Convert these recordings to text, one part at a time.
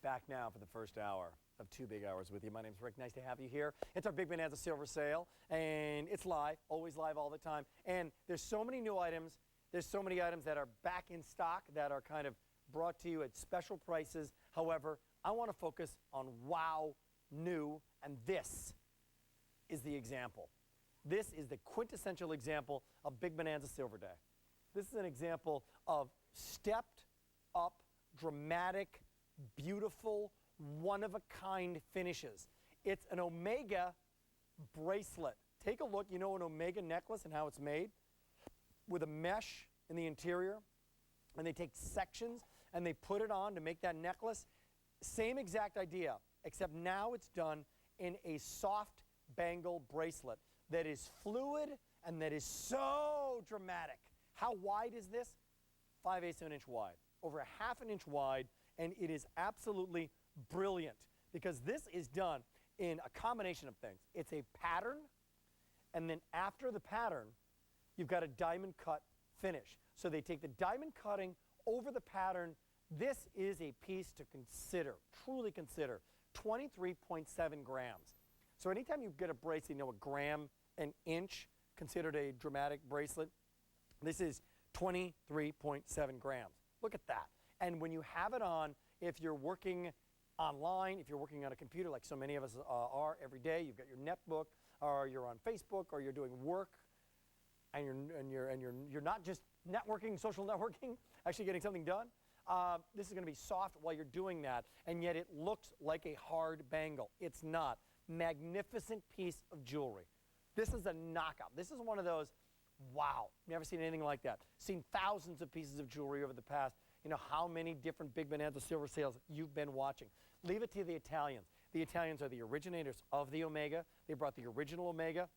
Back now for the first hour of 2 big hours with you. My name's Rick. Nice to have you here. It's our Big Bonanza Silver Sale, and it's live, always live all the time. And there's so many new items. There's so many items that are back in stock that are kind of brought to you at special prices. However, I want to focus on wow, new, and this is the example. This is the quintessential example of Big Bonanza Silver Day. This is an example of stepped up, dramatic, beautiful, one-of-a-kind finishes. It's an Omega bracelet. Take a look. You know an Omega necklace and how it's made? With a mesh in the interior. And they take sections and they put it on to make that necklace. Same exact idea, except now it's done in a soft bangle bracelet that is fluid and that is so dramatic. How wide is this? 5/8 of an inch wide. Over a 1/2 inch wide, and it is absolutely brilliant because this is done in a combination of things. It's a pattern, and then after the pattern, you've got a diamond cut finish. So they take the diamond cutting over the pattern. This is a piece to consider, truly consider. 23.7 grams. So anytime you get a bracelet, you know, a gram, an inch, considered a dramatic bracelet. This is 23.7 grams. Look at that. And when you have it on, if you're working online, if you're working on a computer like so many of us are every day, you've got your netbook, or you're on Facebook, or you're doing work, and you're not just networking, social networking, actually getting something done. This is going to be soft while you're doing that, and yet it looks like a hard bangle. It's not. Magnificent piece of jewelry. This is a knockout. This is one of those, wow, never seen anything like that. Seen thousands of pieces of jewelry over the past, you know, how many different Big Bonanza silver sales you've been watching. Leave it to the Italians. The Italians are the originators of the Omega. They brought the original Omega,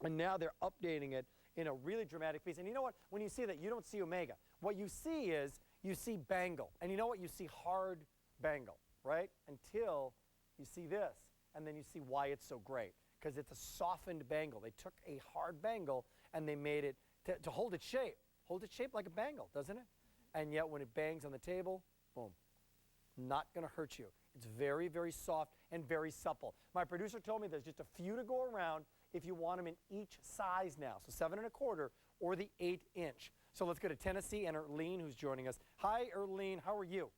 and now they're updating it in a really dramatic piece. And you know what? When you see that, you don't see Omega. What you see is, you see bangle. And you know what? You see hard bangle, right? Until you see this, and then you see why it's so great. Because it's a softened bangle. They took a hard bangle and they made it to hold its shape. Hold its shape like a bangle, doesn't it? And yet when it bangs on the table, boom, not going to hurt you. It's very, very soft and very supple. My producer told me there's just a few to go around if you want them in each size now. So 7 1/4 or the 8 inch. So let's go to Tennessee and Erlene, who's joining us. Hi, Erlene. How are you?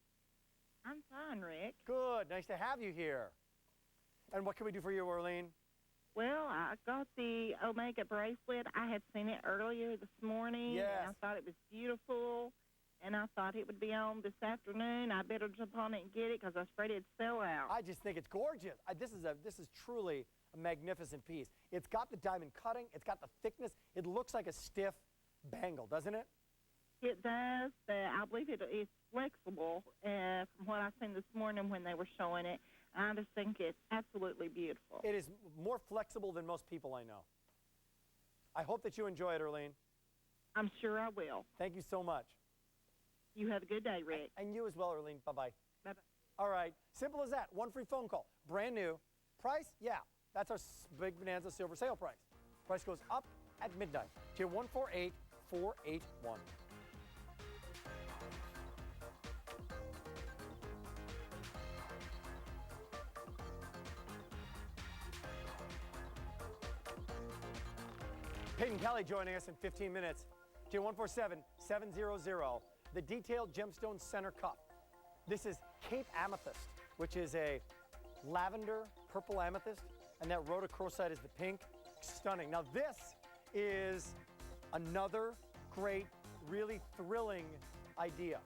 I'm fine, Rick. Good. Nice to have you here. And what can we do for you, Erlene? Well, I got the Omega bracelet. I had seen it earlier this morning. Yes. And I thought it was beautiful, and I thought it would be on this afternoon. I better jump on it and get it because I was afraid it'd sell out. I just think it's gorgeous. This is truly a magnificent piece. It's got the diamond cutting. It's got the thickness. It looks like a stiff bangle, doesn't it? It does. I believe it is flexible from what I've seen this morning when they were showing it. I just think it's absolutely beautiful. It is more flexible than most people I know. I hope that you enjoy it, Erlene. I'm sure I will. Thank you so much. You have a good day, Rick. And you as well, Erlene. Bye-bye. Bye-bye. All right. Simple as that. One free phone call. Brand new. Price? Yeah. That's our Big Bonanza Silver Sale price. Price goes up at midnight to 148,481. Peyton Kelly joining us in 15 minutes. To 147-700, the detailed gemstone center cup. This is Cape Amethyst, which is a lavender purple amethyst, and that rhodochrosite is the pink. Stunning. Now this is another great, really thrilling idea.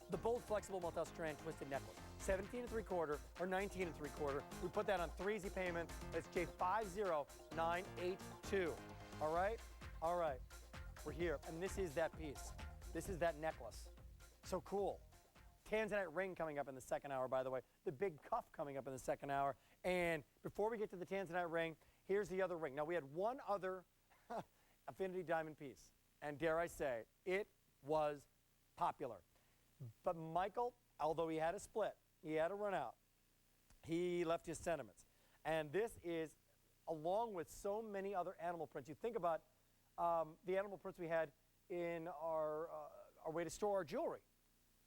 The bold, flexible, multi-strand twisted necklace. 17 3/4 or 19 3/4. We put that on 3 easy payments. It's J50982. All right? All right. We're here. And this is that piece. This is that necklace. So cool. Tanzanite ring coming up in the second hour, by the way. The big cuff coming up in the second hour. And before we get to the Tanzanite ring, here's the other ring. Now, we had one other Affinity diamond piece. And dare I say, it was popular. But Michael, although he had a split, he had a run out, he left his sentiments. And this is, along with so many other animal prints, you think about the animal prints we had in our way to store our jewelry,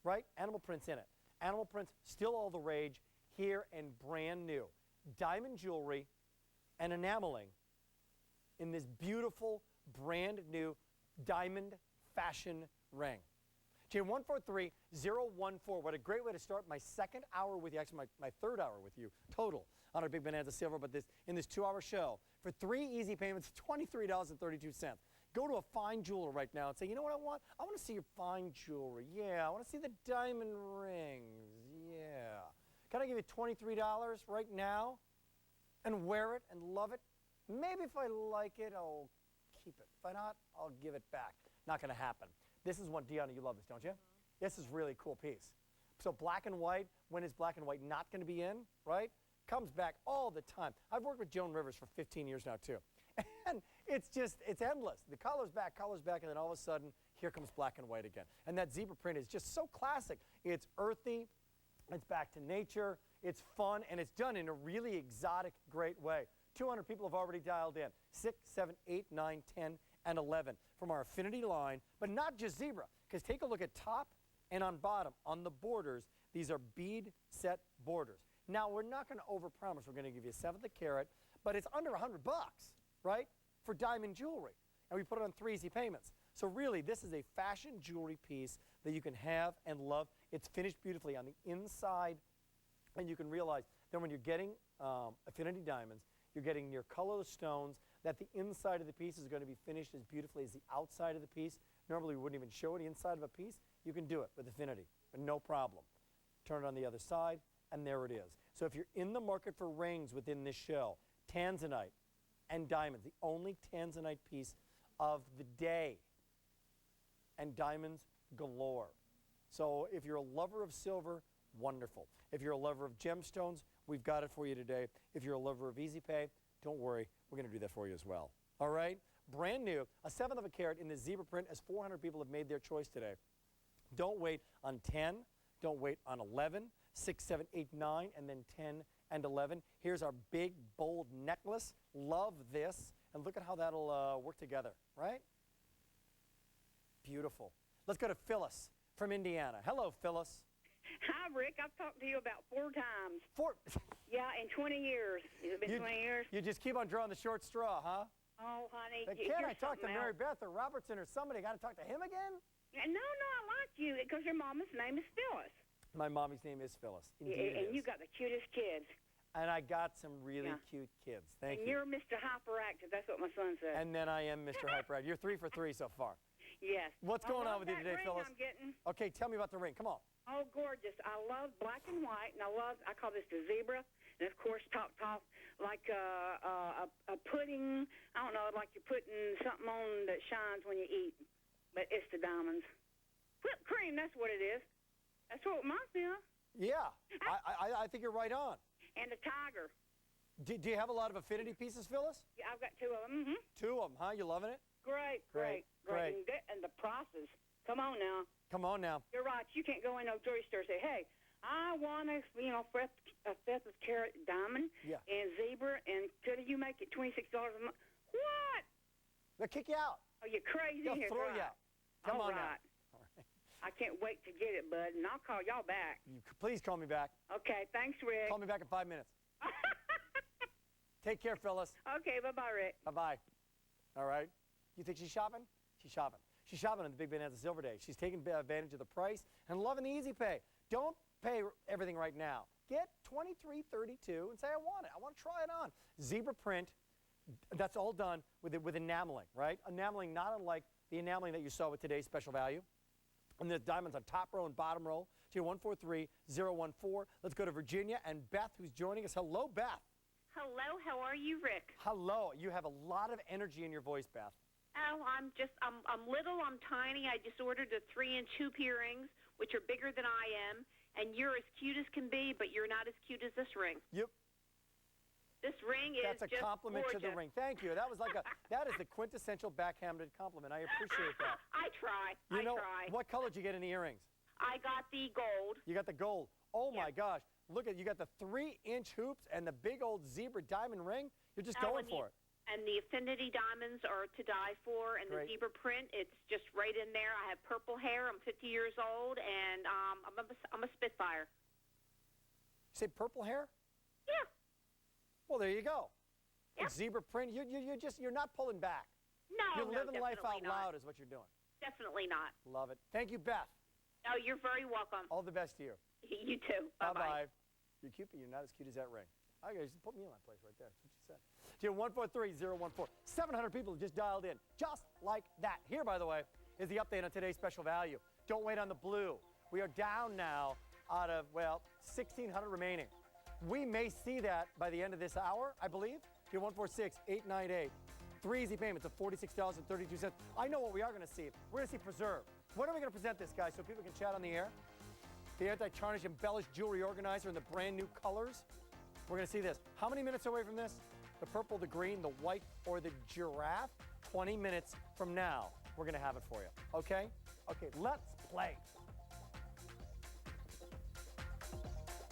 right? Animal prints in it. Animal prints, still all the rage, here and brand new. Diamond jewelry and enameling in this beautiful, brand new diamond fashion ring. Jay, 143-014. What a great way to start my second hour with you, actually my third hour with you, total, on our Big Bonanza Silver, but in this 2-hour show. For 3 easy payments, $23.32. Go to a fine jeweler right now and say, you know what I want? I want to see your fine jewelry. Yeah, I want to see the diamond rings. Yeah. Can I give you $23 right now and wear it and love it? Maybe if I like it, I'll keep it. If I not, I'll give it back. Not going to happen. This is one, Deanna, you love this, don't you? This is really a cool piece. So black and white, when is black and white not going to be in, right? Comes back all the time. I've worked with Joan Rivers for 15 years now, too. And it's endless. The color's back, and then all of a sudden, here comes black and white again. And that zebra print is just so classic. It's earthy, it's back to nature, it's fun, and it's done in a really exotic, great way. 200 people have already dialed in. 6, 7, 8, 9, 10, and 11 from our affinity line, but not just zebra, because take a look at top and on bottom, on the borders, these are bead set borders. Now, we're not going to overpromise. We're going to give you a 1/7 carat, but it's under $100, right, for diamond jewelry. And we put it on 3 easy payments. So really, this is a fashion jewelry piece that you can have and love. It's finished beautifully on the inside, and you can realize that when you're getting affinity diamonds, you're getting near colorless stones, that the inside of the piece is going to be finished as beautifully as the outside of the piece. Normally, we wouldn't even show the inside of a piece. You can do it with affinity, no problem. Turn it on the other side, and there it is. So if you're in the market for rings within this show, tanzanite and diamonds, the only tanzanite piece of the day, and diamonds galore. So if you're a lover of silver, wonderful. If you're a lover of gemstones, we've got it for you today. If you're a lover of Easy Pay, don't worry, we're going to do that for you as well. All right? Brand new, a 1/7 carat in the zebra print, as 400 people have made their choice today. Don't wait on 10. Don't wait on 11, 6, 7, 8, 9, and then 10 and 11. Here's our big, bold necklace. Love this. And look at how that'll work together, right? Beautiful. Let's go to Phyllis from Indiana. Hello, Phyllis. Hi, Rick. I've talked to you about 4 times. 4? Yeah, in 20 years. Has it been 20 years? You just keep on drawing the short straw, huh? Oh, honey. Can't I talk to Mary Beth or Robertson or somebody? Got to talk to him again? No, I like you because your mama's name is Phyllis. My mommy's name is Phyllis. Indeed it and is. you got the cutest kids. And I got some really cute kids. Thank you. And you're Mr. Hyperactive. That's what my son said. And then I am Mr. Hyperactive. You're 3 for 3 so far. Yes. What's going on with you today, ring Phyllis? I'm getting. Okay, tell me about the ring. Come on. Oh, gorgeous. I love black and white, and I call this the zebra. And, of course, top, like a pudding. I don't know, like you're putting something on that shines when you eat. But it's the diamonds. Whipped cream, that's what it is. That's what it reminds me of. Yeah, I think you're right on. And the tiger. Do you have a lot of affinity pieces, Phyllis? Yeah, I've got 2 of them. Mm-hmm. 2 of them, huh? You loving it? Great. And the prices. Come on now. Come on now. You're right. You can't go in no jewelry store and say, hey, I want a 1/5 carat diamond and zebra, and could you make it $26 a month? What? They'll kick you out. Are you crazy? They'll throw you out. Come on now. All right. I can't wait to get it, bud, and I'll call y'all back. Please call me back. Okay, thanks, Rick. Call me back in 5 minutes. Take care, Phyllis. Okay, bye-bye, Rick. Bye-bye. All right. You think she's shopping? She's shopping. She's shopping on the Big Bonanza Silver Day. She's taking advantage of the price and loving the easy pay. Don't pay everything right now. Get $23.32 and say, I want it. I want to try it on. Zebra print, that's all done with enameling, right? Enameling not unlike the enameling that you saw with today's special value. And the diamonds on top row and bottom row. To your 143-014. Let's go to Virginia and Beth, who's joining us. Hello, Beth. Hello, how are you, Rick? Hello. You have a lot of energy in your voice, Beth. Oh, I'm little, I'm tiny. I just ordered the 3-inch hoop earrings, which are bigger than I am, and you're as cute as can be, but you're not as cute as this ring. Yep. This ring is just That's a compliment gorgeous. to the ring. Thank you. That was that is the quintessential backhanded compliment. I appreciate that. I try. You know, try. what color did you get in the earrings? I got the gold. You got the gold. Oh, my gosh. Look at you got the 3-inch hoops and the big old zebra diamond ring. You're just going for it. And the affinity diamonds are to die for, and Great. the zebra print, it's just right in there. I have purple hair. I'm 50 years old, and I'm a Spitfire. You say purple hair? Yeah. Well, there you go. Yep. Zebra print. You're not pulling back. No, You're living life out definitely not. loud is what you're doing. Definitely not. Love it. Thank you, Beth. Oh, you're very welcome. All the best to you. You too. Bye-bye. Bye-bye. You're cute, but you're not as cute as that ring. I guess put me in my place right there. That's what she said. To 143-014. 700 people have just dialed in, just like that. Here, by the way, is the update on today's special value. Don't wait on the blue. We are down now out of, well, 1,600 remaining. We may see that by the end of this hour, I believe. To 146-898. 3 easy payments of $46.32. I know what we are going to see. We're going to see Preserve. When are we going to present this, guys, so people can chat on the air? The anti-tarnish embellished jewelry organizer in the brand new colors. We're going to see this. How many minutes away from this? The purple, the green, the white, or the giraffe? 20 minutes from now, we're going to have it for you. Okay? Okay, let's play.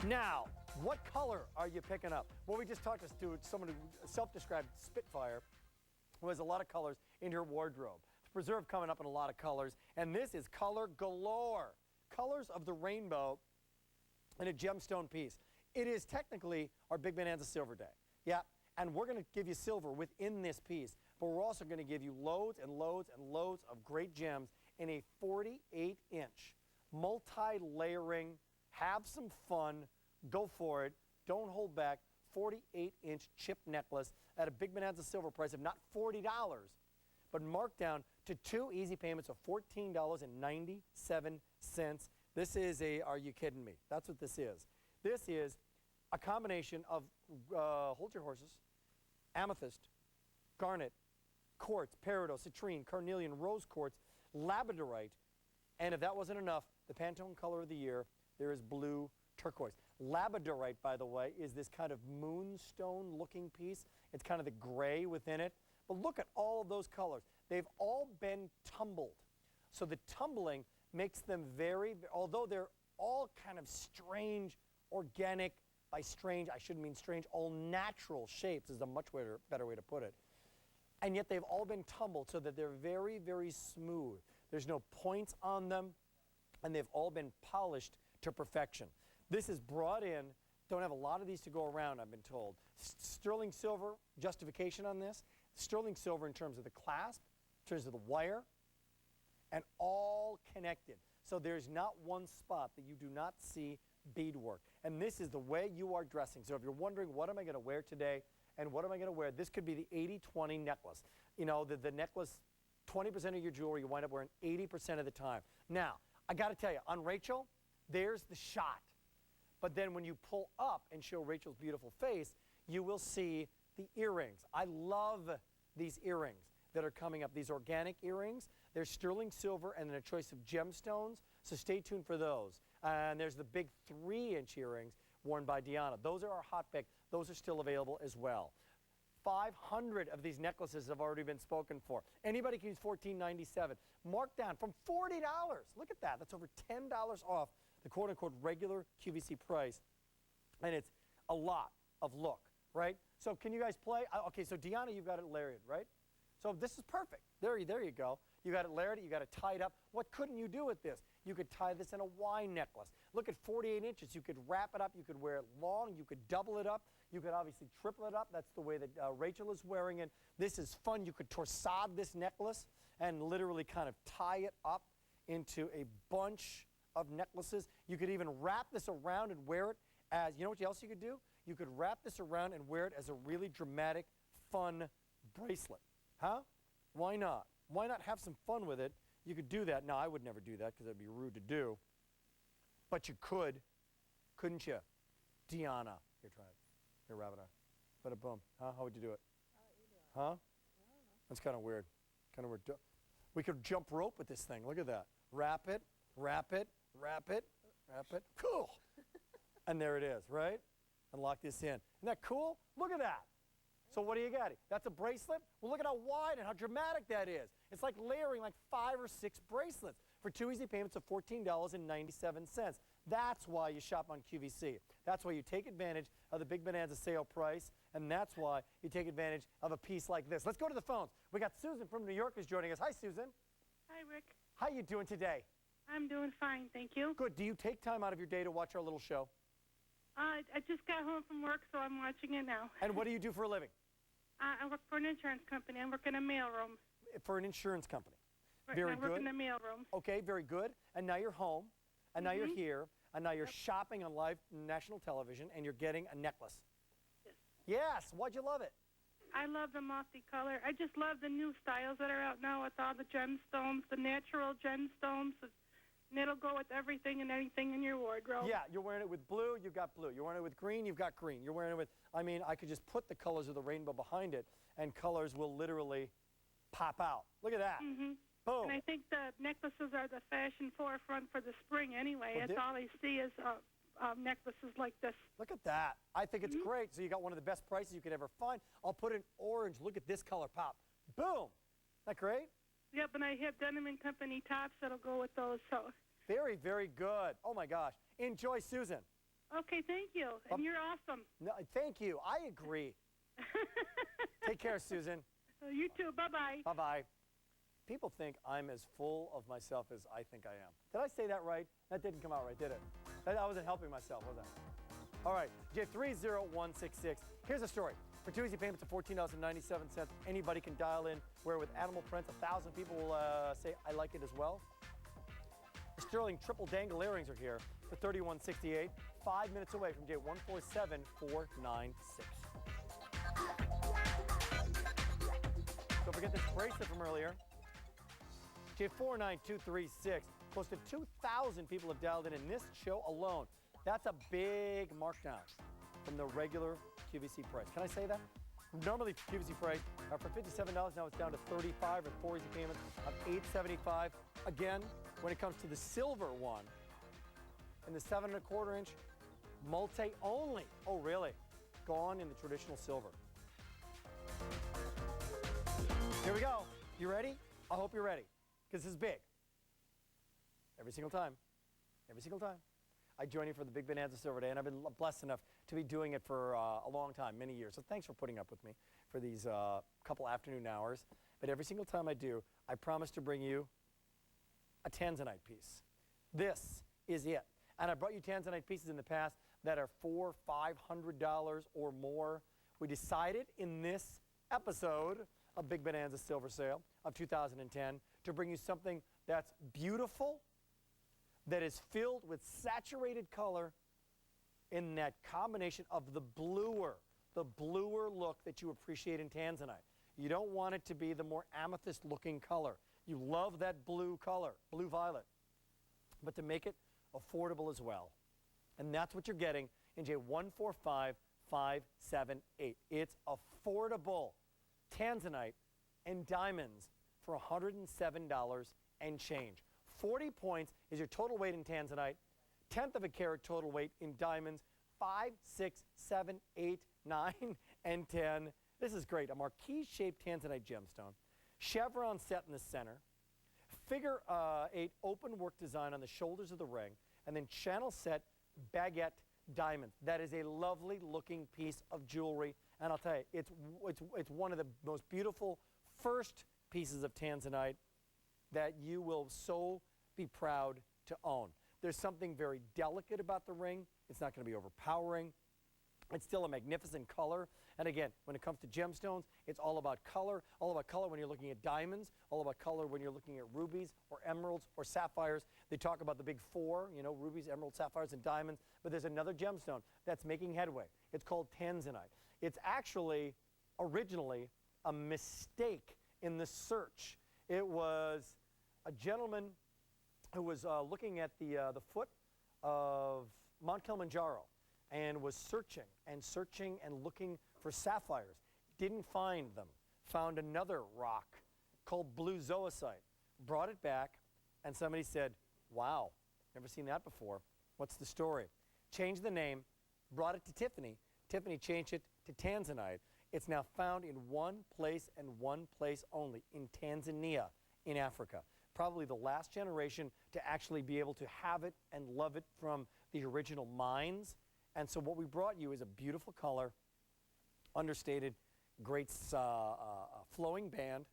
Now, what color are you picking up? Well, we just talked to someone who self-described Spitfire, who has a lot of colors in her wardrobe. Preserve coming up in a lot of colors, and this is color galore. Colors of the rainbow in a gemstone piece. It is technically our Big Bonanza Silver Day. Yeah, and we're going to give you silver within this piece, but we're also going to give you loads and loads and loads of great gems in a 48-inch multi-layering. Have some fun. Go for it. Don't hold back. 48-inch chip necklace at a Big Bonanza silver price of not $40, but marked down to 2 easy payments of $14.97. This is a, are you kidding me? That's what this is. This is a combination of, hold your horses, amethyst, garnet, quartz, peridot, citrine, carnelian, rose quartz, labradorite, and if that wasn't enough, the Pantone color of the year, there is blue turquoise. Labradorite, by the way, is this kind of moonstone-looking piece. It's kind of the gray within it. But look at all of those colors. They've all been tumbled. So the tumbling makes them very, although they're all kind of strange, organic, by strange, I shouldn't mean strange, all natural shapes is a much better way to put it. And yet they've all been tumbled so that they're very, very smooth. There's no points on them, and they've all been polished to perfection. This is brought in, don't have a lot of these to go around, I've been told. Sterling silver, justification on this. Sterling silver in terms of the clasp, in terms of the wire, and all connected. So there's not one spot that you do not see beadwork. And this is the way you are dressing. So if you're wondering, what am I going to wear today and what am I going to wear, this could be the 80-20 necklace. You know, the necklace, 20% of your jewelry you wind up wearing 80% of the time. Now, I got to tell you, on Rachel, there's the shot. But then when you pull up and show Rachel's beautiful face, you will see the earrings. I love these earrings that are coming up, these organic earrings. They're sterling silver and then a choice of gemstones, so stay tuned for those. And there's the big 3-inch earrings worn by Deanna. Those are our hot pick. Those are still available as well. 500 of these necklaces have already been spoken for. Anybody can use $14.97. Marked down from $40. Look at that. That's over $10 off the quote-unquote regular QVC price. And it's a lot of look, right? So can you guys play? Okay, so Deanna, you've got it lariat, right? So this is perfect. There you go. You got it lariat, you got it tied up. What couldn't you do with this? You could tie this in a wine necklace. Look at 48 inches. You could wrap it up. You could wear it long. You could double it up. You could obviously triple it up. That's the way that Rachel is wearing it. This is fun. You could torsade this necklace and literally kind of tie it up into a bunch of necklaces. You could even wrap this around and wear it as, you know what else you could do? You could wrap this around and wear it as a really dramatic, fun bracelet. Huh? Why not? Why not have some fun with it? You could do that. Now, I would never do that because it would be rude to do. But you could, couldn't you? Deanna. Here, try it. Here, wrap it up. Bada boom. Huh? How would you do it? Huh? That's kind of weird. Kind of weird. We could jump rope with this thing. Look at that. Wrap it, wrap it, wrap it, wrap it. Cool. And there it is, right? And lock this in. Isn't that cool? Look at that. So what do you got? That's a bracelet? Well, look at how wide and how dramatic that is. It's like layering like 5 or 6 bracelets for 2 easy payments of $14.97. That's why you shop on QVC. That's why you take advantage of the Big Bonanza sale price, and that's why you take advantage of a piece like this. Let's go to the phones. We got Susan from New York is joining us. Hi, Susan. Hi, Rick. How you doing today? I'm doing fine, thank you. Good. Do you take time out of your day to watch our little show? I just got home from work, so I'm watching it now. And what do you do for a living? I work for an insurance company. I work in a mailroom. For an insurance company. Right, Very I work good. in the mailroom. Okay, very good. And now you're home, and now you're here, and now you're Yep. shopping on live national television, and you're getting a necklace. Yes. Yes. Why'd you love it? I love the multicolor. I just love the new styles that are out now with all the gemstones, the natural gemstones. And it'll go with everything and anything in your wardrobe. Yeah, you're wearing it with blue, you've got blue. You're wearing it with green, you've got green. You're wearing it with, I mean, I could just put the colors of the rainbow behind it, and colors will literally pop out. Look at that. Mhm. Boom. And I think the necklaces are the fashion forefront for the spring anyway. Well, That's all I see is necklaces like this. Look at that. I think it's great. So you got one of the best prices you could ever find. I'll put in orange. Look at this color pop. Boom. Isn't that great? Yep, and I have Denim & Company tops that'll go with those. So, Very, very good. Oh, my gosh. Enjoy, Susan. okay, thank you. And you're awesome. No, thank you. I agree. Take care, Susan. You too. Bye-bye. Bye-bye. People think I'm as full of myself as I think I am. Did I say that right? That didn't come out right, did it? I wasn't helping myself, was I? All right, J30166. Here's a story. For 2 easy payments of $14.97, anybody can dial in where with animal prints, 1,000 people will say, I like it as well. The Sterling triple dangle earrings are here for $31.68, 5 minutes away from J147496. Don't forget this bracelet from earlier. J49236. Close to 2,000 people have dialed in this show alone. That's a big markdown from the regular QVC price. Can I say that? Normally QVC price for $57, now it's down to $35 or 4 easy payments of $875. Again, when it comes to the silver one, in the 7 1/4 inch, multi only. Oh, really? Gone in the traditional silver. Here we go. You ready? I hope you're ready, because this is big. Every single time. Every single time. I join you for the Big Bonanza Silver Day, and I've been blessed enough to be doing it for a long time, many years. So thanks for putting up with me for these couple afternoon hours. But every single time I do, I promise to bring you a tanzanite piece. This is it. And I brought you tanzanite pieces in the past that are $400, $500 or more. We decided in this episode of Big Bonanza Silver Sale of 2010 to bring you something that's beautiful, that is filled with saturated color in that combination of the bluer look that you appreciate in tanzanite. You don't want it to be the more amethyst looking color. You love that blue color, blue violet, but to make it affordable as well. And that's what you're getting in J145578. It's affordable tanzanite and diamonds for $107 and change. 40 points is your total weight in tanzanite, 1/10 of a carat total weight in diamonds, 5, 6, 7, 8, 9, and 10. This is great. A marquise-shaped tanzanite gemstone, chevron set in the center, figure 8 open work design on the shoulders of the ring, and then channel set baguette diamonds. That is a lovely looking piece of jewelry, and I'll tell you, it's one of the most beautiful first pieces of tanzanite that you will so be proud to own. There's something very delicate about the ring. It's not going to be overpowering. It's still a magnificent color. And again, when it comes to gemstones, it's all about color when you're looking at diamonds, all about color when you're looking at rubies or emeralds or sapphires. They talk about the big four, you know, rubies, emeralds, sapphires, and diamonds. But there's another gemstone that's making headway. It's called tanzanite. It's actually originally a mistake in the search. It was a gentleman who was looking at the foot of Mount Kilimanjaro and was searching and looking for sapphires. Didn't find them. Found another rock called blue zoisite. Brought it back, and somebody said, wow, never seen that before. What's the story? Changed the name, brought it to Tiffany. Tiffany changed it to tanzanite. It's now found in one place and one place only, in Tanzania, in Africa. probably the last generation to actually be able to have it and love it from the original mines. And so what we brought you is a beautiful color, understated, great flowing band.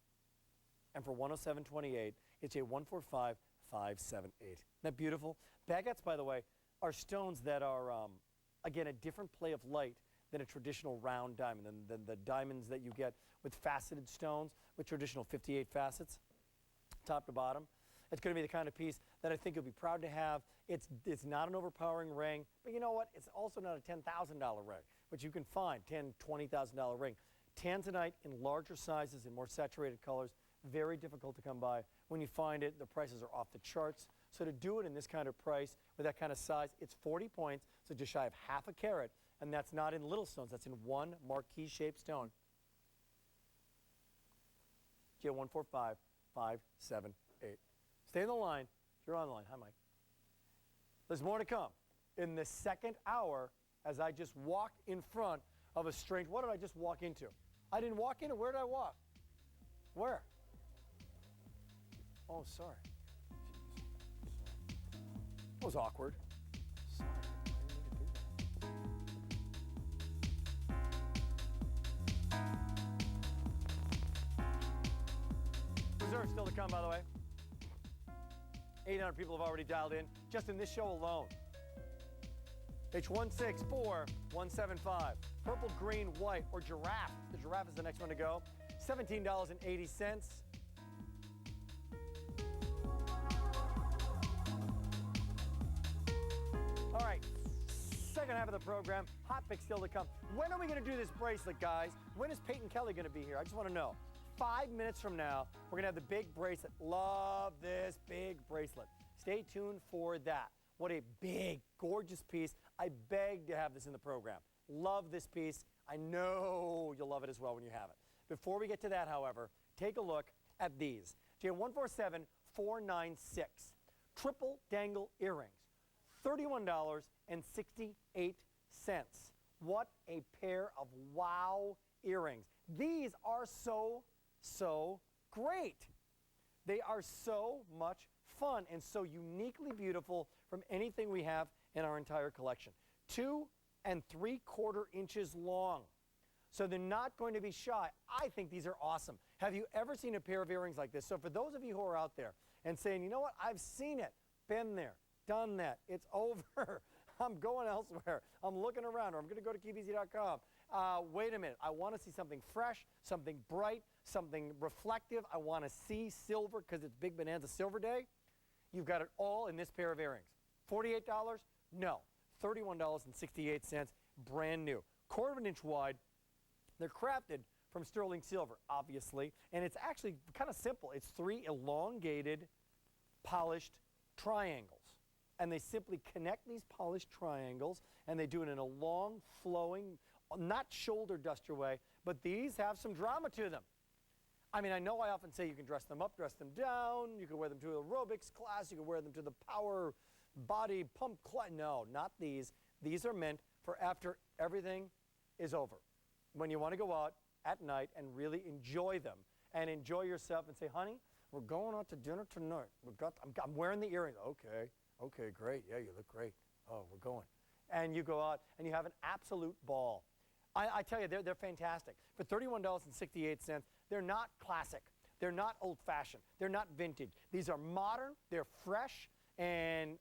And for $107.28, it's a 145,578. Isn't that beautiful? Baguettes, by the way, are stones that are, again, a different play of light than a traditional round diamond, than the diamonds that you get with faceted stones, with traditional 58 facets, top to bottom. It's going to be the kind of piece that I think you'll be proud to have. It's not an overpowering ring, but you know what? It's also not a $10,000 ring, which you can find, $10,000, $20,000 ring. Tanzanite in larger sizes and more saturated colors, very difficult to come by. When you find it, the prices are off the charts. So to do it in this kind of price, with that kind of size, it's 40 points, so just shy of half a carat, and that's not in little stones, that's in one marquee-shaped stone. J145578. Stay on the line. If you're on the line, hi, Mike. There's more to come in the second hour as I just walk in front of a strange, what did I just walk into? I didn't walk into, where did I walk? Where? Oh, sorry. That was awkward. Sorry. I didn't mean to do that. Reserve still to come, by the way. 800 people have already dialed in, just in this show alone. H164-175. Purple, green, white, or giraffe. The giraffe is the next one to go. $17.80. All right, second half of the program, hot pick still to come. When are we going to do this bracelet, guys? When is Peyton Kelly going to be here? I just want to know. 5 minutes from now, we're going to have the big bracelet. Love this big bracelet. Stay tuned for that. What a big, gorgeous piece. I beg to have this in the program. Love this piece. I know you'll love it as well when you have it. Before we get to that, however, take a look at these. J147496. Triple dangle earrings. $31.68. What a pair of wow earrings. These are so great. They are so much fun and so uniquely beautiful from anything we have in our entire collection. 2 3/4 inches long. So they're not going to be shy. I think these are awesome. Have you ever seen a pair of earrings like this? So for those of you who are out there and saying, you know what, I've seen it, been there, done that, it's over. I'm going elsewhere. I'm looking around, or I'm going to go to keybz.com. Wait a minute. I want to see something fresh, something bright, something reflective. I want to see silver because it's Big Bonanza Silver Day. You've got it all in this pair of earrings. $48? No. $31.68, brand new. 1/4 inch wide. They're crafted from sterling silver, obviously, and it's actually kind of simple. It's 3 elongated, polished triangles. And they simply connect these polished triangles, and they do it in a long, flowing, not shoulder duster way, but these have some drama to them. I mean, I know I often say you can dress them up, dress them down, you can wear them to an aerobics class, you can wear them to the power body pump class. No, not these. These are meant for after everything is over. When you want to go out at night and really enjoy them and enjoy yourself and say, honey, we're going out to dinner tonight. I'm wearing the earrings. Okay, great. Yeah, you look great. Oh, we're going. And you go out and you have an absolute ball. I tell you, they're fantastic. For $31.68, they're not classic. They're not old-fashioned. They're not vintage. These are modern, they're fresh, and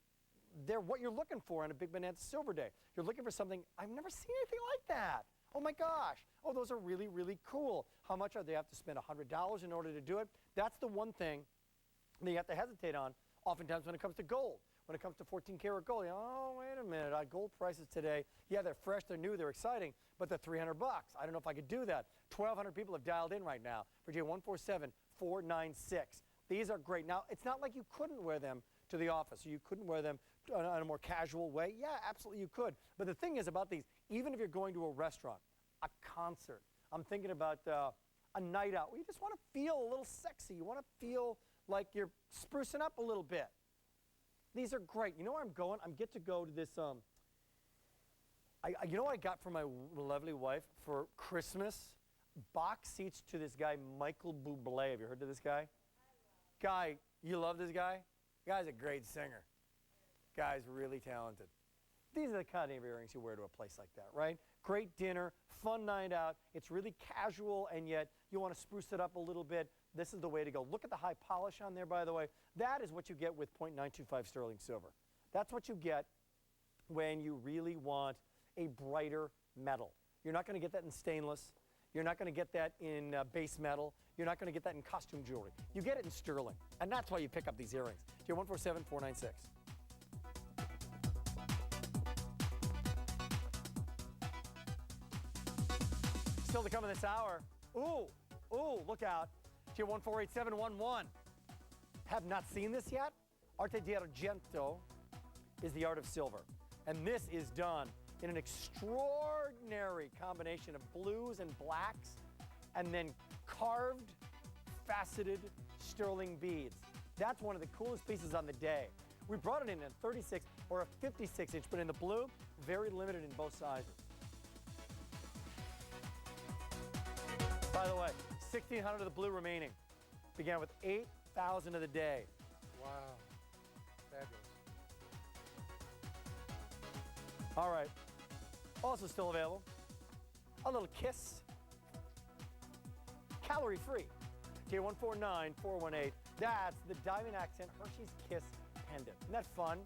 they're what you're looking for on a Big Bonanza Silver Day. You're looking for something, I've never seen anything like that. Oh my gosh. Oh, those are really, really cool. How much are they? Have to spend $100 in order to do it? That's the one thing that you have to hesitate on oftentimes when it comes to gold. When it comes to 14-karat gold, oh, wait a minute, gold prices today, yeah, they're fresh, they're new, they're exciting, but they're $300. I don't know if I could do that. 1,200 people have dialed in right now for J147496. These are great. Now, it's not like you couldn't wear them to the office, or you couldn't wear them in a more casual way. Yeah, absolutely you could. But the thing is about these, even if you're going to a restaurant, a concert, I'm thinking about a night out where you just want to feel a little sexy. You want to feel like you're sprucing up a little bit. These are great. You know where I'm going? I'm get to go to this, you know what I got for my lovely wife for Christmas? Box seats to this guy, Michael Bublé. Have you heard of this guy? Guy, You love this guy? Guy's a great singer. Guy's really talented. These are the kind of earrings you wear to a place like that, right? Great dinner, fun night out. It's really casual, and yet you want to spruce it up a little bit. This is the way to go. Look at the high polish on there, by the way. That is what you get with .925 sterling silver. That's what you get when you really want a brighter metal. You're not going to get that in stainless. You're not going to get that in base metal. You're not going to get that in costume jewelry. You get it in sterling, and that's why you pick up these earrings. Dear 147-496. Still to come in this hour. Ooh, look out. Tier 148711. Have not seen this yet? Arte d'Argento is the art of silver. And this is done in an extraordinary combination of blues and blacks, and then carved, faceted sterling beads. That's one of the coolest pieces on the day. We brought it in a 36 or a 56 inch, but in the blue, very limited in both sizes. By the way, 1,600 of the blue remaining. Began with 8,000 of the day. Wow. Fabulous. All right. Also still available, a little kiss. Calorie free. Tier 149418. That's the Diamond Accent Hershey's Kiss pendant. Isn't that fun?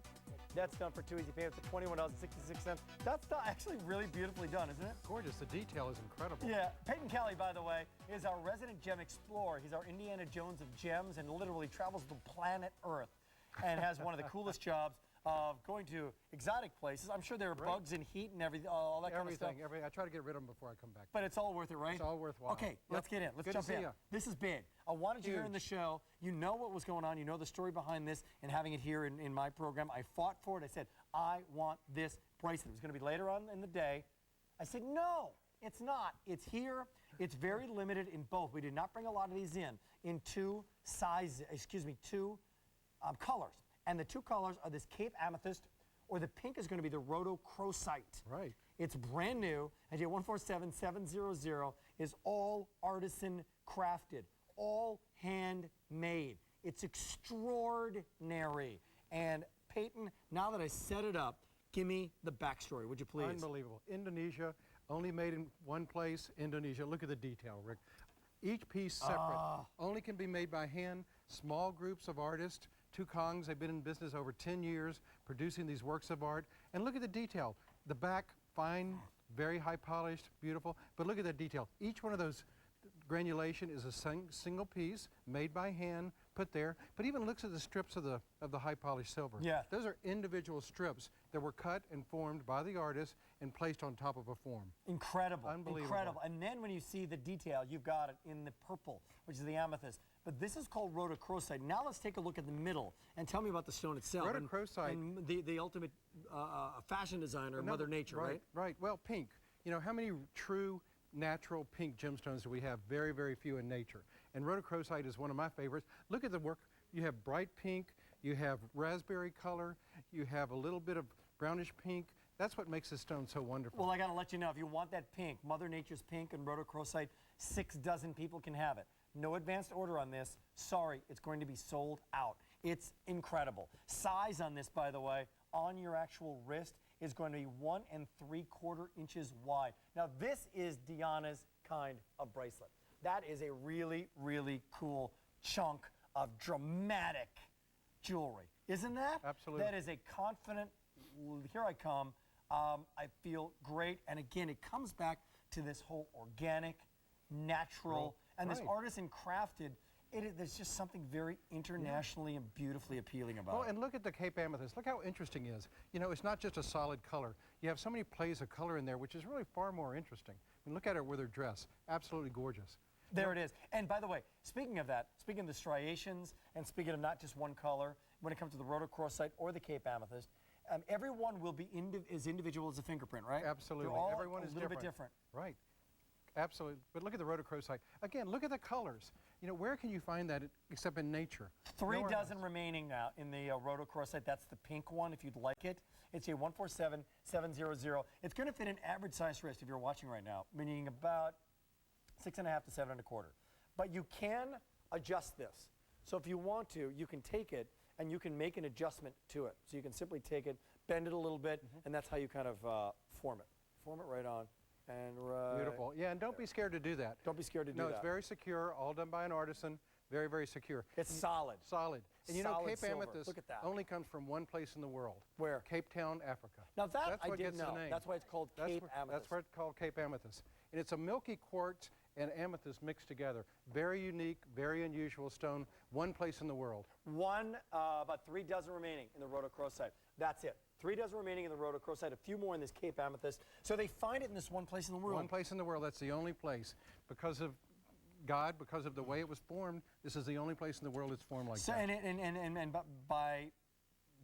That's done for 2 easy payments at $21.66. That's actually really beautifully done, isn't it? Gorgeous. The detail is incredible. Yeah. Peyton Kelly, by the way, is our resident gem explorer. He's our Indiana Jones of gems and literally travels the planet Earth and has one of the coolest jobs of going to exotic places. I'm sure there are bugs and heat and everything, all that kind of stuff. Everything. I try to get rid of them before I come back. But it's all worth it, right? It's all worthwhile. Okay, let's get in. Let's jump in. This is big. I wanted you here in the show. You know what was going on. You know the story behind this, and having it here in my program. I fought for it. I said, I want this bracelet. It was going to be later on in the day. I said, no, it's not. It's here. It's very limited in both. We did not bring a lot of these in two colors. And the two colors are this Cape Amethyst, or the pink is going to be the rhodochrosite. Right. It's brand new, and your 147700 is all artisan crafted, all handmade. It's extraordinary. And Peyton, now that I set it up, give me the backstory, would you please? Unbelievable. Indonesia, only made in one place, Indonesia. Look at the detail, Rick. Each piece separate, only can be made by hand, small groups of artists. Two Kongs, they've been in business over 10 years, producing these works of art. And look at the detail. The back, fine, very high polished, beautiful. But look at the detail. Each one of those granulation is a single piece, made by hand, put there. But even looks at the strips of the high polished silver. Yeah. Those are individual strips that were cut and formed by the artist and placed on top of a form. Incredible. Unbelievable. Incredible. And then when you see the detail, you've got it in the purple, which is the amethyst. But this is called rhodochrosite. Now let's take a look at the middle and tell me about the stone itself. Rhodochrosite. And the ultimate fashion designer, Mother Nature, right? Right. Well, pink. You know, how many true natural pink gemstones do we have? Very, very few in nature. And rhodochrosite is one of my favorites. Look at the work. You have bright pink, you have raspberry color, you have a little bit of brownish pink. That's what makes this stone so wonderful. Well, I got to let you know, if you want that pink, Mother Nature's pink and rhodochrosite, 6 dozen people can have it. No advanced order on this. Sorry, it's going to be sold out. It's incredible. Size on this, by the way, on your actual wrist is going to be 1 3/4 inches wide. Now, this is Deanna's kind of bracelet. That is a really, really cool chunk of dramatic jewelry. Isn't that? Absolutely. That is a confident, here I come, I feel great. And again, it comes back to this whole organic, natural, and this artisan crafted. There's just something very internationally and beautifully appealing about Oh, it. and look at the Cape Amethyst. Look how interesting it is. You know, it's not just a solid color. You have so many plays of color in there, which is really far more interesting. I mean, look at her with her dress. Absolutely gorgeous. There it is. And by the way, speaking of that, speaking of the striations, and speaking of not just one color, when it comes to the rhodochrosite or the Cape Amethyst, everyone will be as individual as a fingerprint, right? Absolutely. They're all Everyone is a little bit different. Right. Absolutely. But look at the rhodochrosite. Again, look at the colors. You know, where can you find that except in nature? 3 Nowhere dozen else. remaining now in the rhodochrosite. That's the pink one if you'd like it. It's a 147700. It's going to fit an average size wrist if you're watching right now, meaning about 6.5 to 7 1/4. But you can adjust this. So if you want to, you can take it and you can make an adjustment to it. So you can simply take it, bend it a little bit, and that's how you kind of form it. Form it right on. And right. Beautiful. Yeah, and don't be scared to do that. Don't be scared to do No, that. it's very secure, all done by an artisan. Very, very secure. It's solid. Solid. And you know, Solid Cape silver. Amethyst Look at that. only comes from one place in the world. Where? Cape Town, Africa. Now that That's I what didn't gets know. the name. That's why it's called Cape Amethyst. That's why it's called Cape Amethyst. And it's a milky quartz and amethyst mixed together. Very unique, very unusual stone. One place in the world. About 3 dozen remaining in the rhodochrosite. That's it. 3 dozen remaining in the rhodochrosite, a few more in this Cape Amethyst. So they find it in this one place in the world. One place in the world. That's the only place. Because of God, because of the way it was formed, this is the only place in the world it's formed like So, that. and by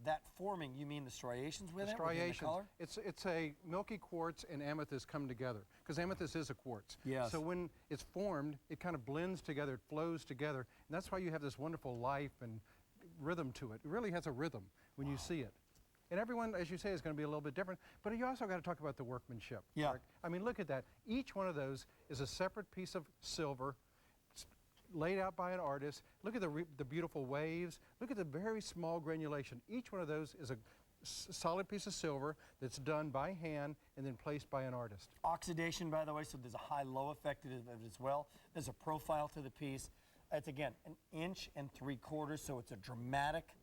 that forming, you mean the striations with The it? within the striations. color? It's a milky quartz and amethyst come together, because amethyst is a quartz. Yes. So when it's formed, it kind of blends together, it flows together, and that's why you have this wonderful life and rhythm to it. It really has a rhythm when you see it. And everyone, as you say, is going to be a little bit different, but you also got to talk about the workmanship. Yeah. Mark. I mean, look at that. Each one of those is a separate piece of silver laid out by an artist. Look at the beautiful waves. Look at the very small granulation. Each one of those is a solid piece of silver that's done by hand and then placed by an artist. Oxidation, by the way, so there's a high-low effect of it as well. There's a profile to the piece. It's, again, 1 3/4 inches, so it's a dramatic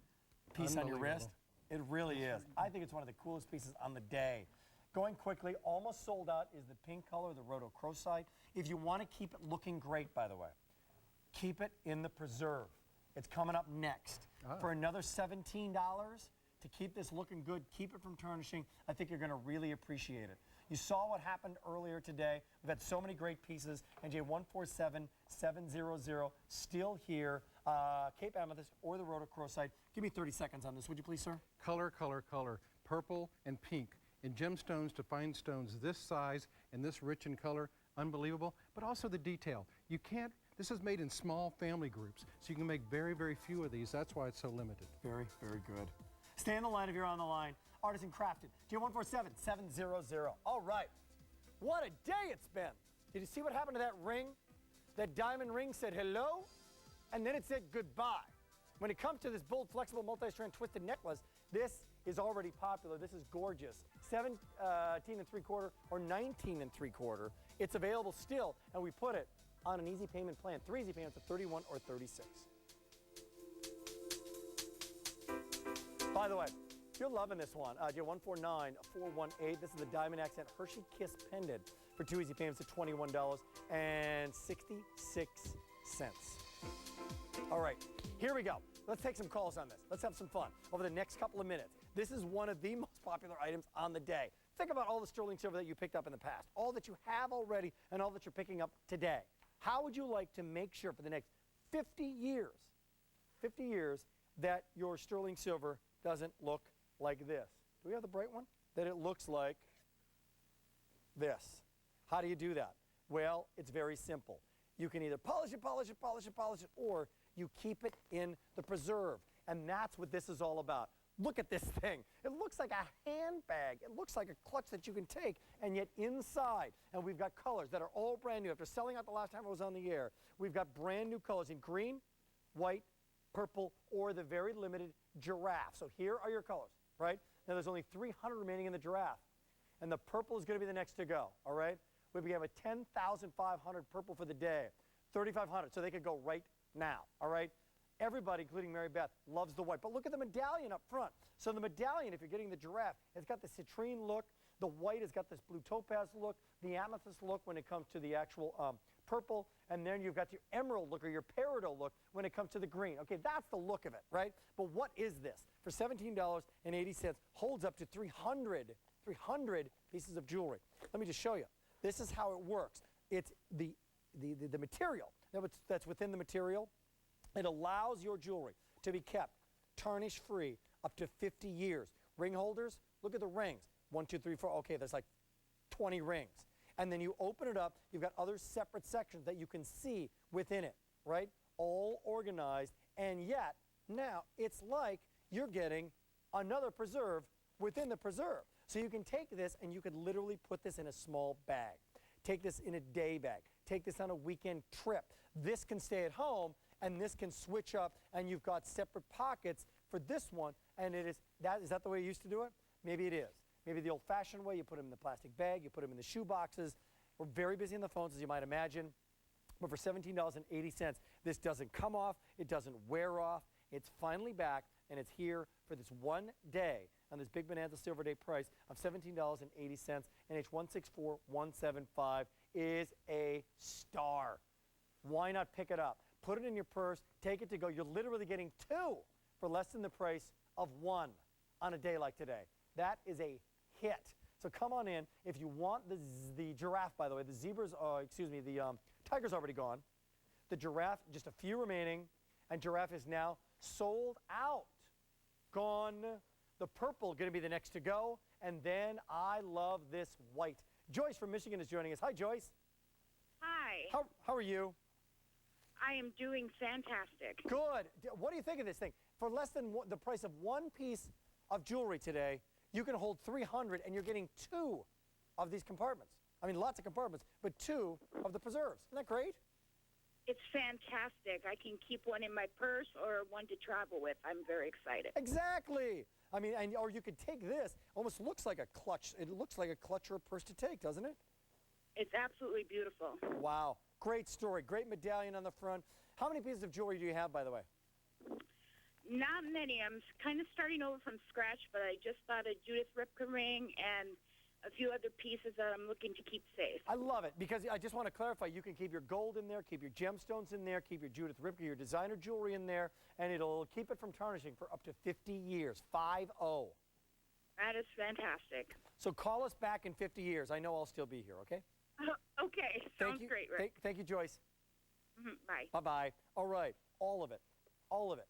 piece on your wrist. It really is. I think it's one of the coolest pieces on the day. Going quickly, almost sold out is the pink color, the rhodochrosite. If you want to keep it looking great, by the way, keep it in the preserve. It's coming up next. For another $17 to keep this looking good, keep it from tarnishing, I think you're going to really appreciate it. You saw what happened earlier today. We've had so many great pieces. NJ 147700 still here. Cape Amethyst or the rhodochrosite. Give me 30 seconds on this, would you please, sir? Color, color, color. Purple and pink. In gemstones to fine stones this size and this rich in color, unbelievable. But also the detail. You can't, this is made in small family groups, so you can make very, very few of these. That's why it's so limited. Very, very good. Stay on the line if you're on the line. Artisan Crafted, J147700. All right. What a day it's been. Did you see what happened to that ring? That diamond ring said hello, and then it said goodbye. When it comes to this bold, flexible, multi-strand twisted necklace, this is already popular. This is gorgeous. 17 3/4 or 19 3/4. It's available still, and we put it on an easy payment plan. 3 easy payments of 31 or 36. By the way, if you're loving this one, J149418. This is the Diamond Accent Hershey Kiss pendant for 2 easy payments of $21.66. All right, here we go. Let's take some calls on this. Let's have some fun over the next couple of minutes. This is one of the most popular items on the day. Think about all the sterling silver that you picked up in the past, all that you have already, and all that you're picking up today. How would you like to make sure for the next 50 years, that your sterling silver doesn't look like this? Do we have the bright one? That it looks like this. How do you do that? Well, it's very simple. You can either polish it, or you keep it in the preserve. And that's what this is all about. Look at this thing. It looks like a handbag. It looks like a clutch that you can take, and yet inside, and we've got colors that are all brand new. After selling out the last time I was on the air, we've got brand new colors in green, white, purple, or the very limited giraffe. So here are your colors, right? Now there's only 300 remaining in the giraffe, and the purple is going to be the next to go, all right? We have a 10,500 purple for the day, 3,500, so they could go right now, all right? Everybody, including Mary Beth, loves the white. But look at the medallion up front. So the medallion, if you're getting the giraffe, it's got the citrine look. The white has got this blue topaz look, the amethyst look when it comes to the actual purple, and then you've got your emerald look or your peridot look when it comes to the green. Okay, that's the look of it, right? But what is this? For $17.80, holds up to 300 pieces of jewelry. Let me just show you. This is how it works. It's the material that's within the material. It allows your jewelry to be kept tarnish-free up to 50 years. Ring holders, look at the rings. 1, 2, 3, 4. Okay, there's like 20 rings. And then you open it up. You've got other separate sections that you can see within it, right? All organized. And yet, now it's like you're getting another preserve within the preserve. So you can take this and you could literally put this in a small bag. Take this in a day bag. Take this on a weekend trip. This can stay at home and this can switch up, and you've got separate pockets for this one, and is that the way you used to do it? Maybe it is. Maybe the old-fashioned way, you put them in the plastic bag, you put them in the shoe boxes. We're very busy on the phones, as you might imagine, but for $17.80, this doesn't come off, it doesn't wear off, it's finally back, and it's here for this one day on this Big Bonanza Silver Day price of $17.80, and H164175 is a star. Why not pick it up? Put it in your purse, take it to go. You're literally getting two for less than the price of one on a day like today. That is a hit. So come on in. If you want the giraffe, by the way, the zebras, the tiger's already gone. The giraffe, just a few remaining, and giraffe is now sold out. Gone. The purple going to be the next to go, and then I love this white. Joyce from Michigan is joining us. Hi, Joyce. Hi. How are you? I am doing fantastic. Good. What do you think of this thing? For less than the price of one piece of jewelry today, you can hold 300, and you're getting two of these compartments. I mean, lots of compartments, but two of the preserves. Isn't that great? It's fantastic. I can keep one in my purse or one to travel with. I'm very excited. Exactly. I mean, or you could take this. Almost looks like a clutch. It looks like a clutch or a purse to take, doesn't it? It's absolutely beautiful. Wow. Great story. Great medallion on the front. How many pieces of jewelry do you have, by the way? Not many. I'm kind of starting over from scratch, but I just bought a Judith Ripka ring and a few other pieces that I'm looking to keep safe. I love it, because I just want to clarify, you can keep your gold in there, keep your gemstones in there, keep your Judith Ripka, your designer jewelry in there, and it'll keep it from tarnishing for up to 50 years, 5-0. That is fantastic. So call us back in 50 years. I know I'll still be here, okay? Okay, sounds great, Rick. Thank you, Joyce. Bye. Bye-bye. All right, all of it, all of it.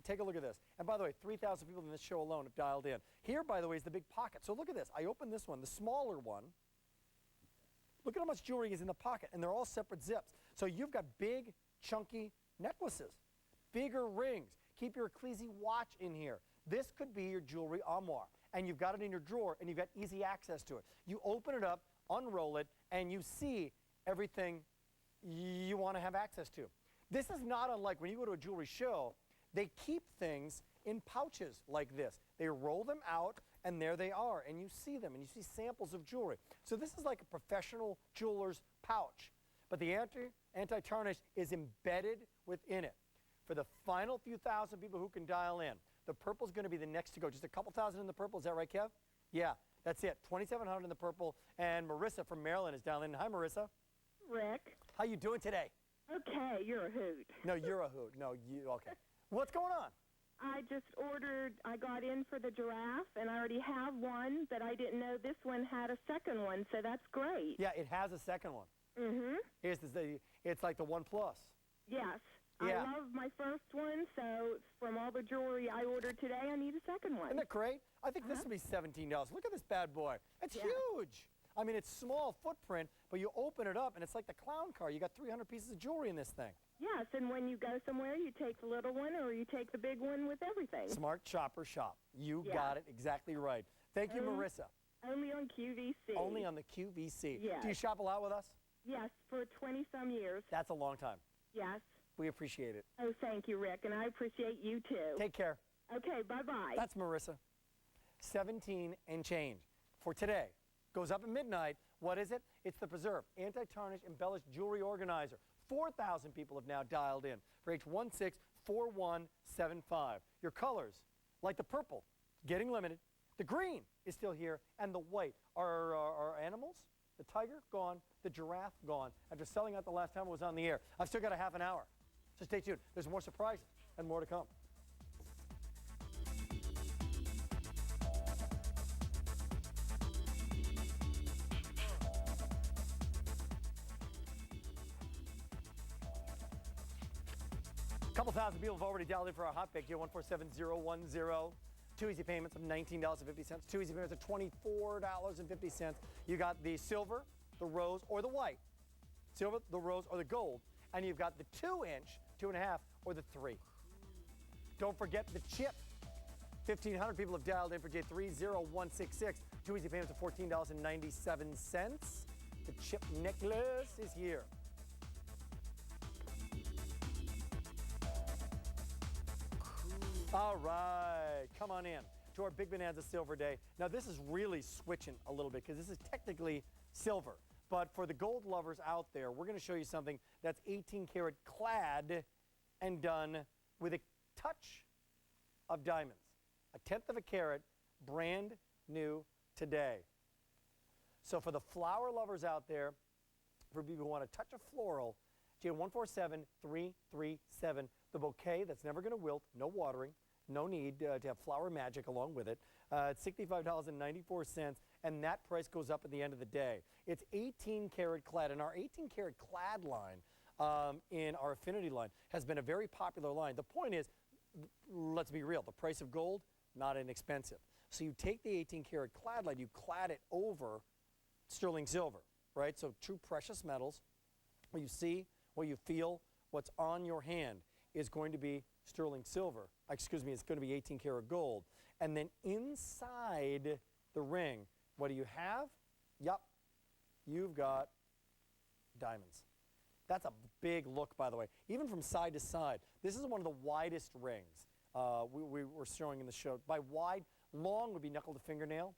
Take a look at this. And by the way, 3,000 people in this show alone have dialed in. Here, by the way, is the big pocket. So look at this. I opened this one, the smaller one. Look at how much jewelry is in the pocket, and they're all separate zips. So you've got big, chunky necklaces, bigger rings. Keep your Ecclesi watch in here. This could be your jewelry armoire, and you've got it in your drawer, and you've got easy access to it. You open it up, unroll it, and you see everything you want to have access to. This is not unlike when you go to a jewelry show. They keep things in pouches like this. They roll them out, and there they are, and you see them, and you see samples of jewelry. So this is like a professional jeweler's pouch, but the anti-tarnish is embedded within it. For the final few thousand people who can dial in, the purple's going to be the next to go. Just a couple thousand in the purple. Is that right, Kev? Yeah, that's it. 2,700 in the purple, and Marissa from Maryland is dialing in. Hi, Marissa. Rick. How you doing today? Okay, you're a hoot. No, you're a hoot. No, you, okay. What's going on? I got in for the giraffe, and I already have one, but I didn't know this one had a second one, so that's great. Yeah, it has a second one. Mm-hmm. It's like the One Plus. Yes. Yeah. I love my first one, so from all the jewelry I ordered today, I need a second one. Isn't that great? I think this would be $17. Look at this bad boy. It's huge. I mean, it's small footprint, but you open it up, and it's like the clown car. You got 300 pieces of jewelry in this thing. Yes, and when you go somewhere, you take the little one or you take the big one with everything. Smart shopper shop. You got it exactly right. Thank you, Marissa. Only on QVC. Only on the QVC. Yes. Do you shop a lot with us? Yes, for 20-some years. That's a long time. Yes. We appreciate it. Oh, thank you, Rick, and I appreciate you, too. Take care. Okay, bye-bye. That's Marissa. 17 and change for today. Goes up at midnight. What is it? It's the Preserve Anti-Tarnish Embellished Jewelry Organizer. 4,000 people have now dialed in for H164175. Your colors, like the purple, getting limited. The green is still here, and the white. Our animals, the tiger, gone. The giraffe, gone. After selling out the last time it was on the air. I've still got a half an hour, so stay tuned. There's more surprises and more to come. Couple thousand people have already dialed in for our hot pick here, 147010. Two easy payments of $19.50. Two easy payments of $24.50. You got the silver, the rose, or the white. Silver, the rose, or the gold. And you've got the 2-inch, 2.5, or the 3. Don't forget the chip. 1,500 people have dialed in for J30166. Two easy payments of $14.97. The chip necklace is here. All right, come on in to our Big Bonanza Silver Day. Now, this is really switching a little bit because this is technically silver. But for the gold lovers out there, we're going to show you something that's 18 karat clad and done with a touch of diamonds. A tenth of a carat, brand new today. So for the flower lovers out there, for people who want to touch a floral, J147337, the bouquet that's never going to wilt, no watering, no need to have flower magic along with it. It's $65.94, and that price goes up at the end of the day. It's 18 karat clad, and our 18 karat clad line in our affinity line has been a very popular line. The point is, let's be real, the price of gold, not inexpensive. So you take the 18 karat clad line, you clad it over sterling silver, right? So true precious metals, where you see, where you feel, what's on your hand is going to be sterling silver. Excuse me, it's going to be 18 karat gold. And then inside the ring, what do you have? Yup, you've got diamonds. That's a big look, by the way, even from side to side. This is one of the widest rings we were showing in the show. By wide, long would be knuckle to fingernail.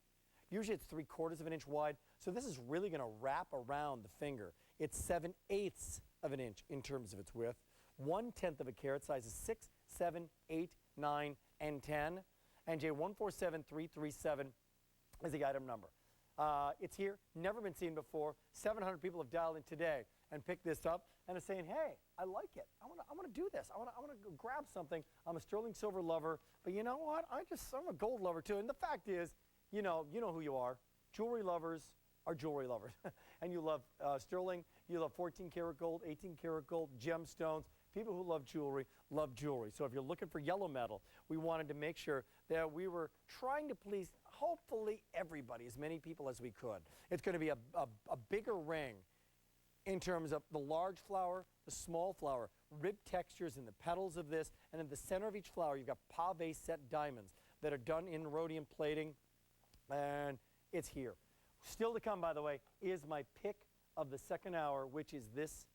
Usually it's 3/4 of an inch wide. So this is really going to wrap around the finger. It's 7/8 of an inch in terms of its width. 1/10 of a carat, sizes 6, 7, 8, 9, and 10. And J147337 is the item number. It's here, never been seen before. 700 people have dialed in today and picked this up and are saying, hey, I like it. I want to do this. I want to go grab something. I'm a sterling silver lover, but you know what? I'm a gold lover too. And the fact is, you know who you are. Jewelry lovers are jewelry lovers. And you love sterling, you love 14 karat gold, 18 karat gold, gemstones. People who love jewelry love jewelry. So if you're looking for yellow metal, we wanted to make sure that we were trying to please hopefully everybody, as many people as we could. It's going to be a bigger ring in terms of the large flower, the small flower, rib textures in the petals of this, and in the center of each flower you've got pave set diamonds that are done in rhodium plating, and it's here. Still to come, by the way, is my pick of the second hour, which is this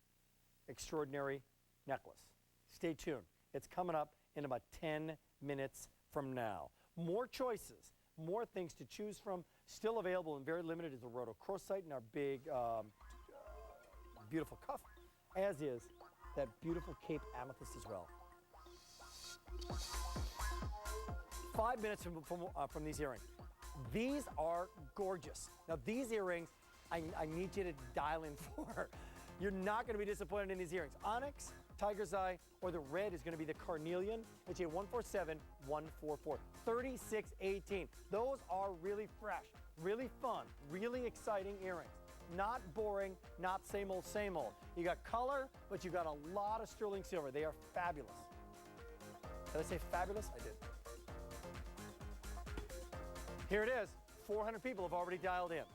extraordinary necklace. Stay tuned. It's coming up in about 10 minutes from now. More choices, more things to choose from. Still available and very limited is the rhodochrosite and our big, beautiful cuff, as is that beautiful Cape amethyst as well. 5 minutes from these earrings. These are gorgeous. Now these earrings, I need you to dial in for. You're not going to be disappointed in these earrings. Onyx, tiger's eye, or the red is going to be the carnelian. It's J147144. 3618. Those are really fresh, really fun, really exciting earrings. Not boring, not same old, same old. You got color, but you got a lot of sterling silver. They are fabulous. Did I say fabulous? I did. Here it is. 400 people have already dialed in.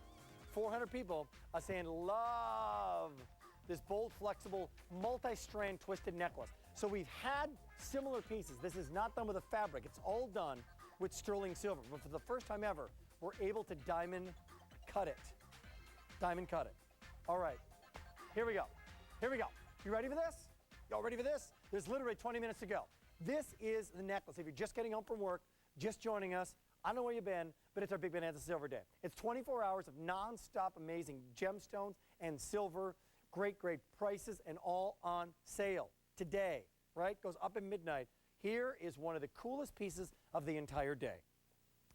400 people are saying love this bold, flexible, multi-strand twisted necklace. So we've had similar pieces. This is not done with a fabric. It's all done with sterling silver. But for the first time ever, we're able to diamond cut it. Diamond cut it. All right. Here we go. Here we go. You ready for this? Y'all ready for this? There's literally 20 minutes to go. This is the necklace. If you're just getting home from work, just joining us, I don't know where you've been, but it's our Big Bonanza Silver Day. It's 24 hours of non-stop amazing gemstones and silver, great prices, and all on sale today, right? Goes up at midnight. Here is one of the coolest pieces of the entire day.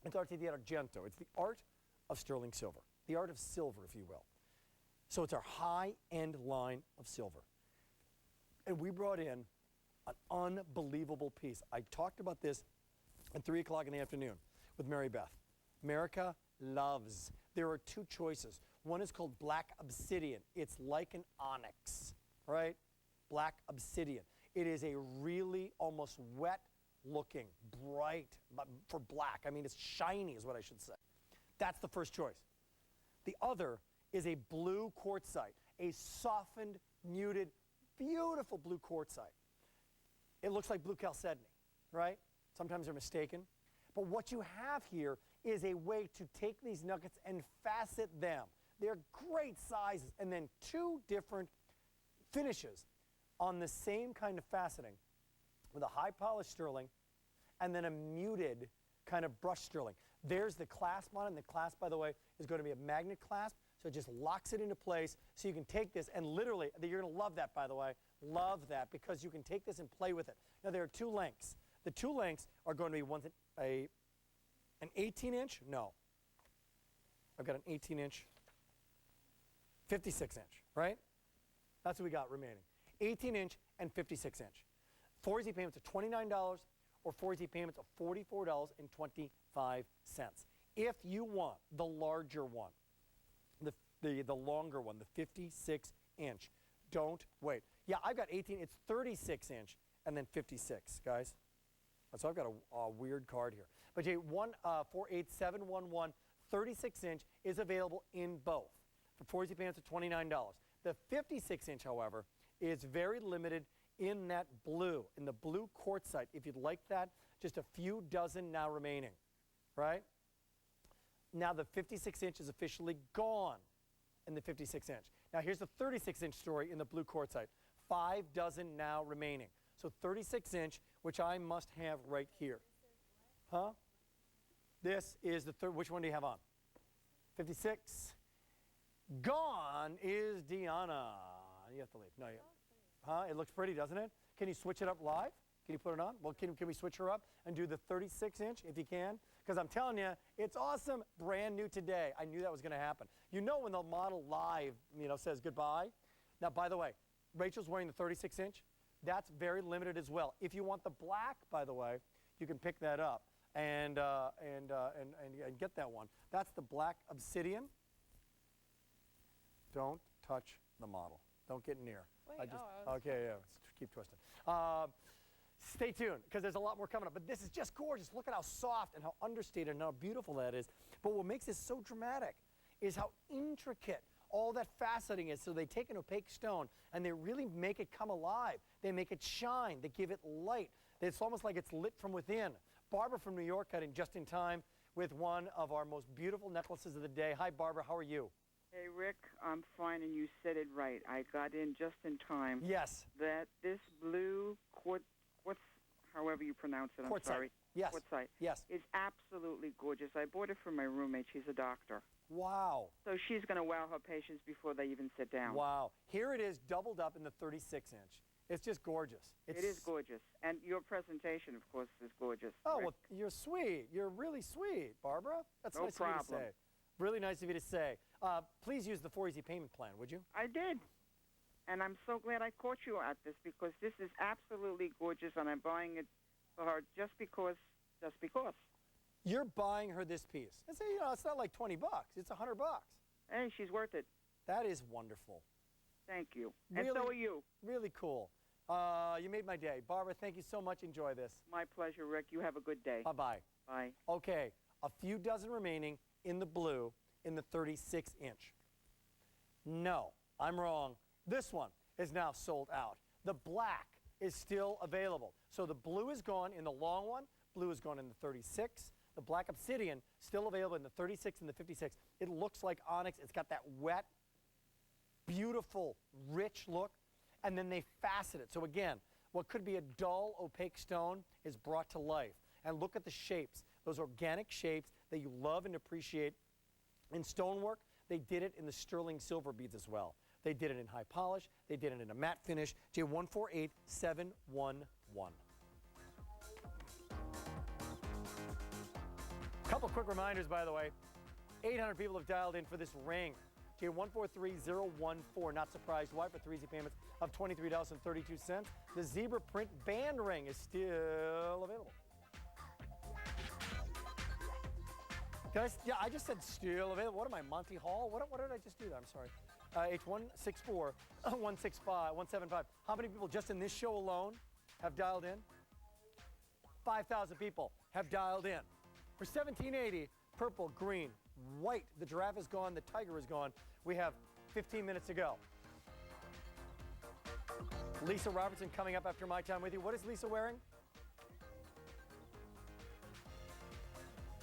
It's arte di argento. It's the art of sterling silver, the art of silver, if you will. So it's our high-end line of silver. And we brought in an unbelievable piece. I talked about this at 3 o'clock in the afternoon with Mary Beth. America loves. There are two choices. One is called black obsidian. It's like an onyx, right? Black obsidian. It is a really almost wet looking, bright, but for black. I mean, it's shiny is what I should say. That's the first choice. The other is a blue quartzite, a softened, muted, beautiful blue quartzite. It looks like blue chalcedony, right? Sometimes they're mistaken. But what you have here is a way to take these nuggets and facet them. They're great sizes, and then two different finishes on the same kind of faceting with a high polished sterling and then a muted kind of brush sterling. There's the clasp on it, and the clasp, by the way, is going to be a magnet clasp, so it just locks it into place, so you can take this, and literally, you're going to love that, by the way, love that, because you can take this and play with it. Now, there are two lengths. The two lengths are going to be an 18-inch, no. I've got an 18-inch, 56-inch, right? That's what we got remaining. 18-inch and 56-inch. 4 easy payments of $29 or 4 easy payments of $44.25. If you want the larger one, the longer one, the 56-inch, don't wait. Yeah, I've got 18, it's 36-inch and then 56, guys. So I've got a weird card here. But Jay, 148711, 36-inch is available in both for 4 easy payments of $29. The 56-inch, however, is very limited in that blue, in the blue quartzite. If you'd like that, just a few dozen now remaining, right? Now the 56-inch is officially gone in the 56-inch. Now here's the 36-inch story in the blue quartzite. 5 dozen now remaining. So 36-inch, which I must have right here. Huh? This is the third. Which one do you have on? 56. Gone is Deanna. You have to leave. No, you. Huh? It looks pretty, doesn't it? Can you switch it up live? Can you put it on? Well, can we switch her up and do the 36-inch if you can? Because I'm telling you, it's awesome, brand new today. I knew that was going to happen. You know when the model live, says goodbye. Now, by the way, Rachel's wearing the 36-inch. That's very limited as well. If you want the black, by the way, you can pick that up and get that one. That's the black obsidian. Don't touch the model. Don't get near. Wait, okay, yeah, keep twisting. Stay tuned, because there's a lot more coming up. But this is just gorgeous. Look at how soft and how understated and how beautiful that is. But what makes this so dramatic is how intricate all that faceting is. So they take an opaque stone and they really make it come alive. They make it shine. They give it light. It's almost like it's lit from within. Barbara from New York got in just in time with one of our most beautiful necklaces of the day. Hi, Barbara. How are you? Hey, Rick, I'm fine, and you said it right. I got in just in time. Yes. That this blue quartz, however you pronounce it, I'm quartzite. Sorry. Yes. Quartzite. Yes. Is absolutely gorgeous. I bought it for my roommate. She's a doctor. Wow. So she's going to wow her patients before they even sit down. Wow. Here it is doubled up in the 36-inch. It's just gorgeous. It is gorgeous. And your presentation, of course, is gorgeous. Oh, Rick. well, you're sweet. You're really sweet, Barbara. That's No nice of you to problem. say. Really nice of you to say. Please use the 4 easy payment plan, would you? I did. And I'm so glad I caught you at this, because this is absolutely gorgeous, and I'm buying it for her just because. You're buying her this piece. It's not like 20 bucks. It's $100. Hey, she's worth it. That is wonderful. Thank you. Really, and so are you. Really cool. You made my day. Barbara, thank you so much. Enjoy this. My pleasure, Rick. You have a good day. Bye-bye. Bye. Okay, a few dozen remaining in the blue in the 36-inch. No, I'm wrong. This one is now sold out. The black is still available. So the blue is gone in the long one. Blue is gone in the 36. The black obsidian still available in the 36 and the 56. It looks like onyx. It's got that wet, beautiful, rich look. And then they facet it. So again, what could be a dull, opaque stone is brought to life. And look at the shapes, those organic shapes that you love and appreciate in stonework. They did it in the sterling silver beads as well. They did it in high polish. They did it in a matte finish. J148711. Couple quick reminders, by the way. 800 people have dialed in for this ring. J143014. Not surprised why, for 3 easy payments of $23.32. The zebra print band ring is still available. I just said still available. What am I, Monty Hall? What did I just do there? I'm sorry. H164 175. How many people just in this show alone have dialed in? 5,000 people have dialed in. For $17.80, purple, green, white. The giraffe is gone. The tiger is gone. We have 15 minutes to go. Lisa Robertson coming up after my time with you. What is Lisa wearing?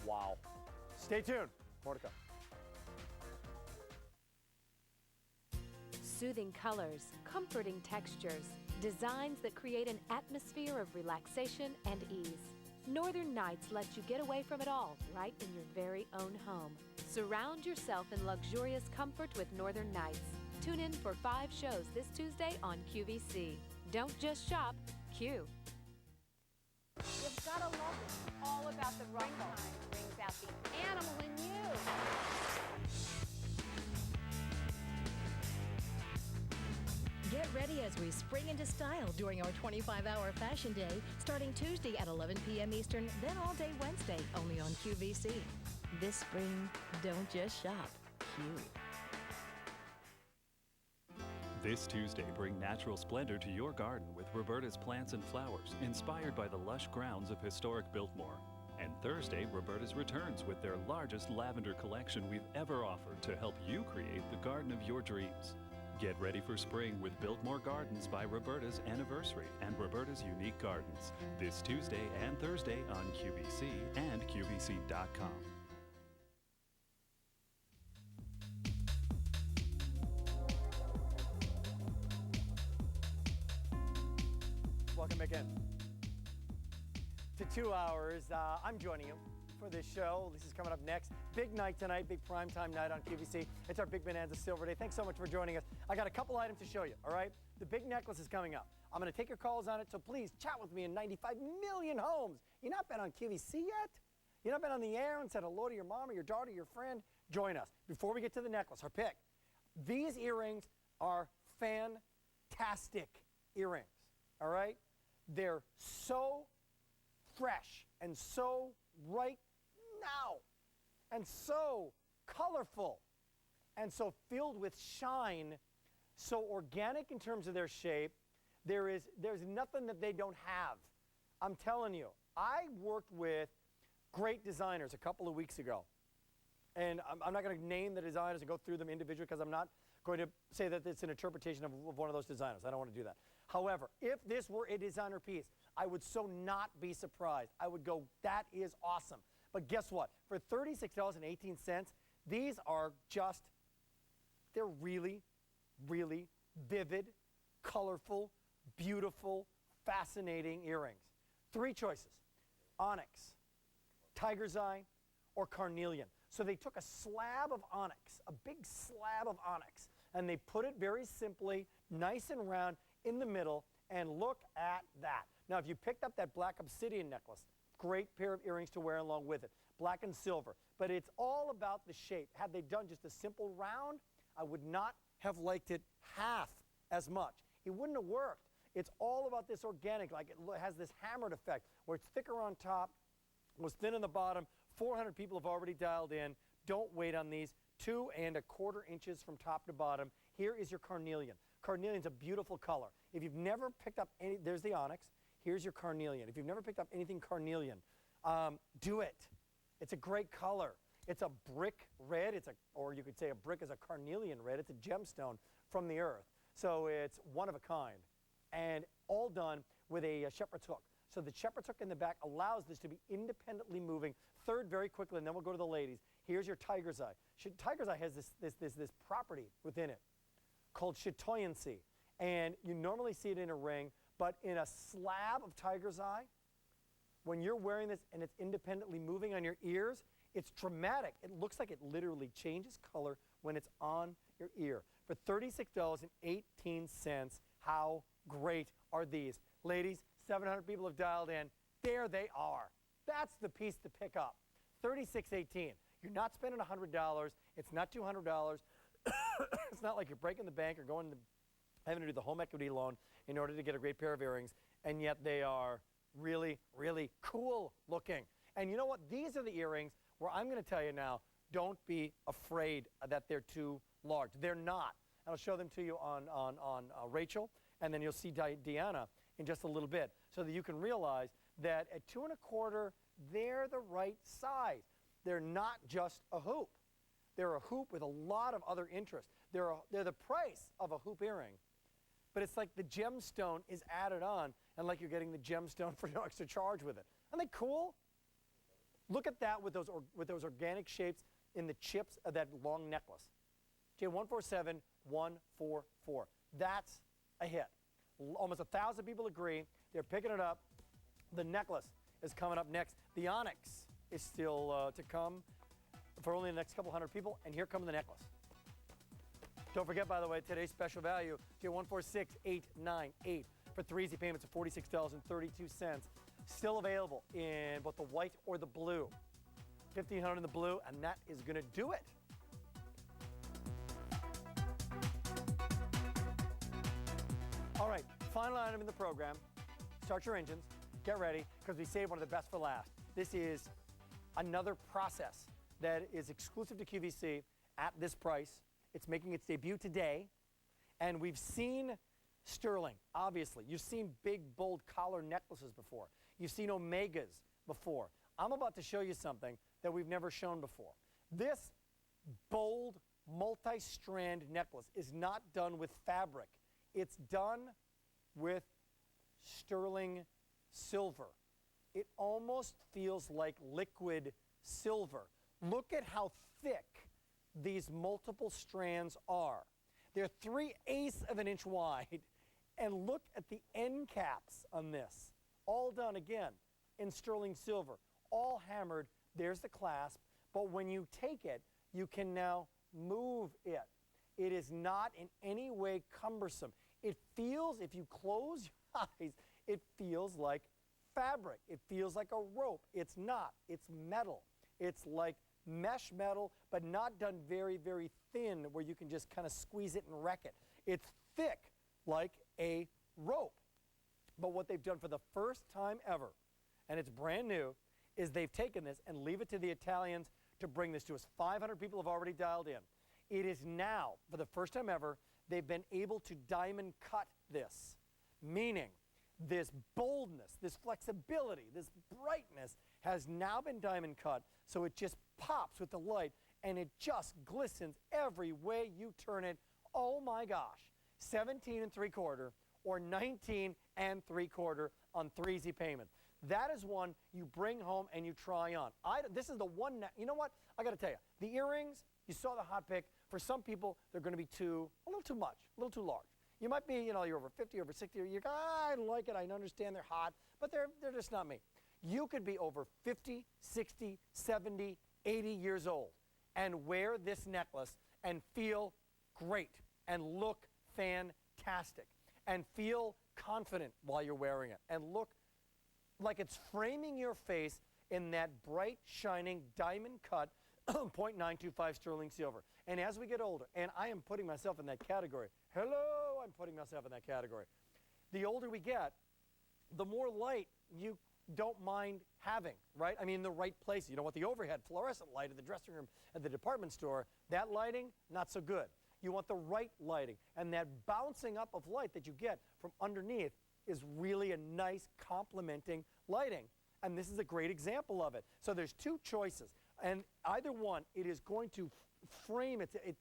Wow. Stay tuned. More to come. Soothing colors, comforting textures, designs that create an atmosphere of relaxation and ease. Northern Nights lets you get away from it all right in your very own home. Surround yourself in luxurious comfort with Northern Nights. Tune in for 5 shows this Tuesday on QVC. Don't just shop, Q. You've got to love it. It's all about the springtime. Brings out the animal in you. Get ready as we spring into style during our 25-hour fashion day, starting Tuesday at 11 p.m. Eastern, then all day Wednesday, only on QVC. This spring, don't just shop, Q. This Tuesday, bring natural splendor to your garden with Roberta's plants and flowers, inspired by the lush grounds of historic Biltmore. And Thursday, Roberta's returns with their largest lavender collection we've ever offered to help you create the garden of your dreams. Get ready for spring with Biltmore Gardens by Roberta's Anniversary and Roberta's Unique Gardens this Tuesday and Thursday on QVC and QVC.com. Welcome back in to 2 hours. I'm joining you for this show. This is coming up next. Big night tonight, big primetime night on QVC. It's our Big Bonanza Silver Day. Thanks so much for joining us. I got a couple items to show you, all right? The big necklace is coming up. I'm going to take your calls on it, so please chat with me in 95 million homes. You not been on QVC yet? You not been on the air and said hello to your mom or your daughter, your friend? Join us. Before we get to the necklace, our pick. These earrings are fantastic earrings, all right? They're so fresh and so right now and so colorful and so filled with shine, so organic in terms of their shape. There's nothing that they don't have. I'm telling you, I worked with great designers a couple of weeks ago, and I'm not going to name the designers and go through them individually because I'm not going to say that it's an interpretation of one of those designers. I don't want to do that. However, if this were a designer piece, I would so not be surprised. I would go, that is awesome. But guess what? For $36.18, these are just, they're really, really vivid, colorful, beautiful, fascinating earrings. 3 choices: onyx, tiger's eye, or carnelian. So they took a slab of onyx, a big slab of onyx, and they put it very simply, nice and round, in the middle, and look at that. Now, if you picked up that black obsidian necklace, great pair of earrings to wear along with it, black and silver, but it's all about the shape. Had they done just a simple round, I would not have liked it half as much. It wouldn't have worked. It's all about this organic, like it has this hammered effect, where it's thicker on top, was thin on the bottom. 400 people have already dialed in. Don't wait on these. 2 1/4 inches from top to bottom. Here is your carnelian. Carnelian's a beautiful color. If you've never picked up any, there's the onyx. Here's your carnelian. If you've never picked up anything carnelian, do it. It's a great color. It's a brick red. Or you could say a brick is a carnelian red. It's a gemstone from the earth. So it's one of a kind. And all done with a shepherd's hook. So the shepherd's hook in the back allows this to be independently moving. Third, very quickly, and then we'll go to the ladies. Here's your tiger's eye. Tiger's eye has this property within it called chatoyancy. And you normally see it in a ring, but in a slab of tiger's eye, when you're wearing this and it's independently moving on your ears, it's dramatic. It looks like it literally changes color when it's on your ear. For $36.18, how great are these? Ladies, 700 people have dialed in. There they are. That's the piece to pick up. $36.18. You're not spending $100. It's not $200. It's not like you're breaking the bank or having to do the home equity loan in order to get a great pair of earrings, and yet they are really, really cool looking. And you know what? These are the earrings where I'm going to tell you now, don't be afraid that they're too large. They're not. I'll show them to you on Rachel, and then you'll see Deanna in just a little bit, so that you can realize that at 2 1/4, they're the right size. They're not just a hoop. They're a hoop with a lot of other interest. They're the price of a hoop earring, but it's like the gemstone is added on, and like you're getting the gemstone for no extra charge with it. Aren't they cool? Look at that with those organic shapes in the chips of that long necklace. J147144. That's a hit. Almost 1,000 people agree. They're picking it up. The necklace is coming up next. The onyx is still to come for only the next couple hundred people, and here comes the necklace. Don't forget, by the way, today's special value, to 146898 for 3 easy payments of $46.32. Still available in both the white or the blue. $1,500 in the blue, and that is going to do it. All right, final item in the program. Start your engines. Get ready, because we saved one of the best for last. This is another process that is exclusive to QVC at this price. It's making its debut today, and we've seen sterling, obviously. You've seen big, bold collar necklaces before. You've seen omegas before. I'm about to show you something that we've never shown before. This bold, multi-strand necklace is not done with fabric. It's done with sterling silver. It almost feels like liquid silver. Look at how thick these multiple strands are. They're 3/8 of an inch wide, and look at the end caps on this. All done again in sterling silver, all hammered. There's the clasp, but when you take it, you can now move it. It is not in any way cumbersome. It feels, if you close your eyes, it feels like fabric. It feels like a rope. It's not. It's metal. It's like mesh metal, but not done very, very thin where you can just kind of squeeze it and wreck it. It's thick like a rope. But what they've done for the first time ever, and it's brand new, is they've taken this and leave it to the Italians to bring this to us. 500 people have already dialed in. It is now, for the first time ever, they've been able to diamond cut this, meaning this boldness, this flexibility, this brightness has now been diamond cut, so it just pops with the light, and it just glistens every way you turn it. Oh my gosh, 17 3/4 or 19 3/4 on 3 easy payments. That is one you bring home and you try on. This is the one, you know what? I got to tell you, the earrings, you saw the hot pick. For some people, they're going to be a little too much, a little too large. You might be, you're over 50, over 60, you're I like it, I understand they're hot, but they're just not me. You could be over 50, 60, 70, 80 years old and wear this necklace and feel great and look fantastic and feel confident while you're wearing it and look like it's framing your face in that bright, shining, diamond-cut .925 sterling silver. And as we get older, and I am putting myself in that category. Hello, I'm putting myself in that category. The older we get, the more light you don't mind having, right? I mean, in the right place. You don't want the overhead fluorescent light in the dressing room at the department store. That lighting, not so good. You want the right lighting. And that bouncing up of light that you get from underneath is really a nice complementing lighting. And this is a great example of it. So there's two choices. And either one, it is going to frame it.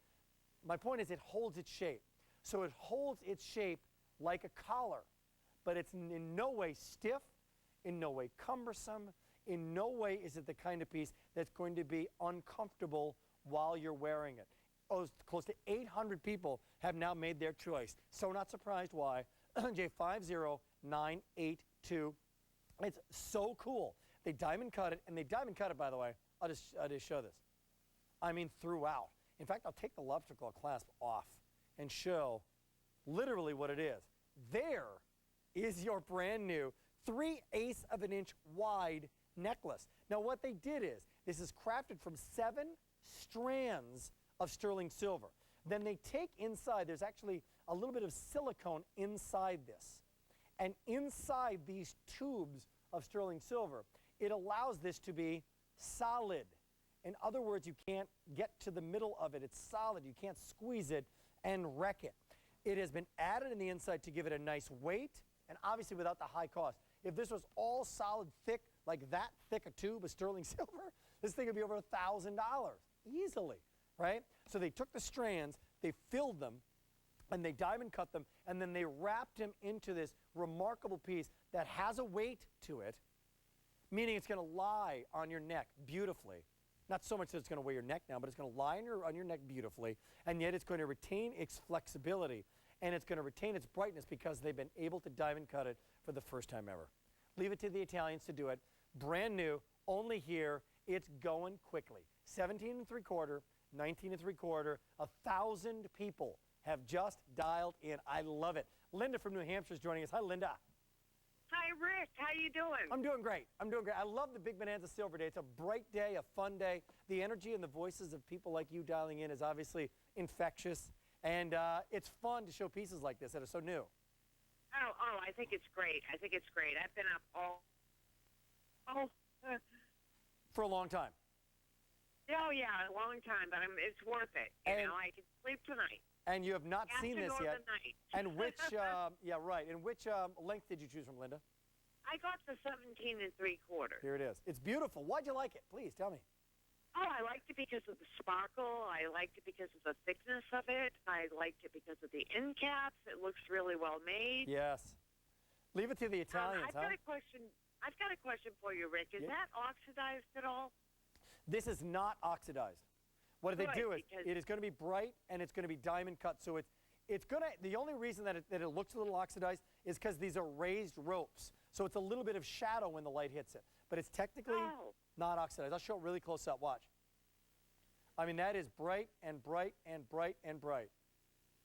My point is it holds its shape. So it holds its shape like a collar, but it's in no way stiff, in no way cumbersome, in no way is it the kind of piece that's going to be uncomfortable while you're wearing it. Oh, close to 800 people have now made their choice. So not surprised why. J50982. It's so cool. They diamond cut it, and they diamond cut it, by the way. I'll just show this. I mean, throughout. In fact, I'll take the lobster claw clasp off and show literally what it is. There is your brand new 3/8 of an inch wide necklace. Now, what they did is, this is crafted from 7 strands of sterling silver. Then they take inside, there's actually a little bit of silicone inside this. And inside these tubes of sterling silver, it allows this to be solid. In other words, you can't get to the middle of it. It's solid. You can't squeeze it and wreck it. It has been added in the inside to give it a nice weight, and obviously without the high cost. If this was all solid, thick, like that thick a tube of sterling silver, this thing would be over $1,000 easily, right? So they took the strands, they filled them, and they diamond cut them, and then they wrapped them into this remarkable piece that has a weight to it, meaning it's going to lie on your neck beautifully. Not so much that it's going to weigh your neck down, but it's going to lie on your neck beautifully, and yet it's going to retain its flexibility, and it's going to retain its brightness because they've been able to diamond cut it for the first time ever. Leave it to the Italians to do it. brand new, only here. It's going quickly. 17 3/4, 19 3/4, 1,000 people have just dialed in. I love it. Linda from New Hampshire is joining us. Hi, Linda. Hi, Rick. How you doing? I'm doing great. I'm doing great. I love the Big Bonanza Silver Day. It's a bright day, a fun day. The energy and the voices of people like you dialing in is obviously infectious. And it's fun to show pieces like this that are so new. Oh, I think it's great. I think it's great. I've been up For a long time. Yeah, a long time, but it's worth it. You know, I can sleep tonight. And you have not seen this yet. Night. And which, yeah, right. And which length did you choose from, Linda? I got the 17 3/4. Here it is. It's beautiful. Why'd you like it? Please tell me. Oh, I liked it because of the sparkle. I liked it because of the thickness of it. I liked it because of the end caps. It looks really well made. Yes. Leave it to the Italians, I've got a question. I've got a question for you, Rick. Is that oxidized at all? This is not oxidized. What they do is it is going to be bright and it's going to be diamond cut. So it's going to, the only reason that it looks a little oxidized is because these are raised ropes. So it's a little bit of shadow when the light hits it. But it's technically not oxidized. I'll show it really close up. Watch. I mean, that is bright and bright and bright and bright.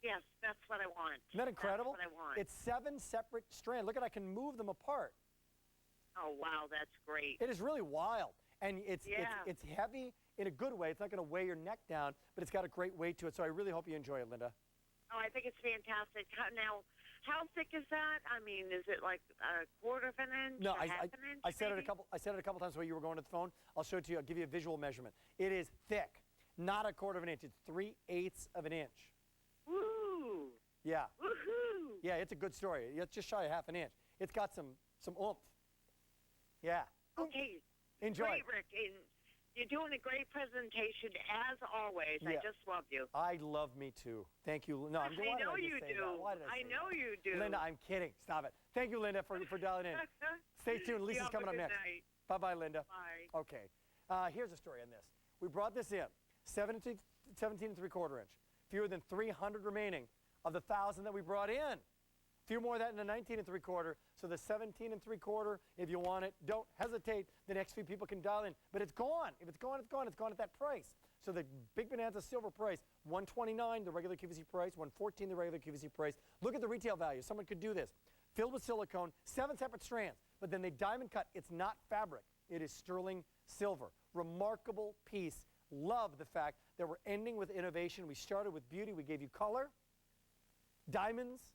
Yes, that's what I want. Isn't that incredible? That's what I want. It's 7 separate strands. Look at, I can move them apart. Oh, wow, that's great. It is really wild. And it's heavy in a good way. It's not going to weigh your neck down, but it's got a great weight to it. So I really hope you enjoy it, Linda. Oh, I think it's fantastic. Now, how thick is that? I mean, is it like a quarter of an inch? No, half an inch? I said it a couple. I said it a couple times while you were going to the phone. I'll show it to you. I'll give you a visual measurement. It is thick, not a quarter of an inch. It's 3/8 of an inch. Woo! Yeah. Woohoo! Yeah, it's a good story. It's just shy of half an inch. It's got some oomph. Yeah. Okay. Enjoy. Great, Rick. And you're doing a great presentation as always. Yeah. I just love you. I love me too. Thank you. No, I know you do. I know you do. Linda, I'm kidding. Stop it. Thank you, Linda, for dialing in. Stay tuned. Lisa's coming up next. Bye-bye, Linda. Bye. Okay. Here's a story on this. We brought this in, 17 3/4 inch. Fewer than 300 remaining of the 1,000 that we brought in. Few more of that in the 19 3/4. So the 17 3/4, if you want it, don't hesitate. The next few people can dial in. But it's gone. If it's gone, it's gone. It's gone at that price. So the Big Bonanza silver price, $129, the regular QVC price, $114, the regular QVC price. Look at the retail value. Someone could do this. Filled with silicone, 7 separate strands. But then they diamond cut. It's not fabric. It is sterling silver. Remarkable piece. Love the fact that we're ending with innovation. We started with beauty. We gave you color, diamonds,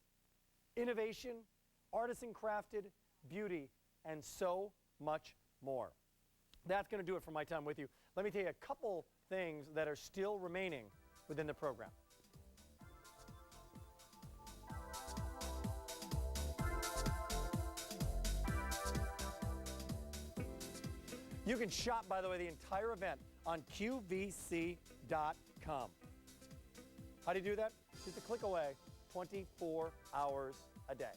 innovation, artisan crafted, beauty, and so much more. That's going to do it for my time with you. Let me tell you a couple things that are still remaining within the program. You can shop, by the way, the entire event on QVC.com. How do you do that? Just a click away, 24 hours a day.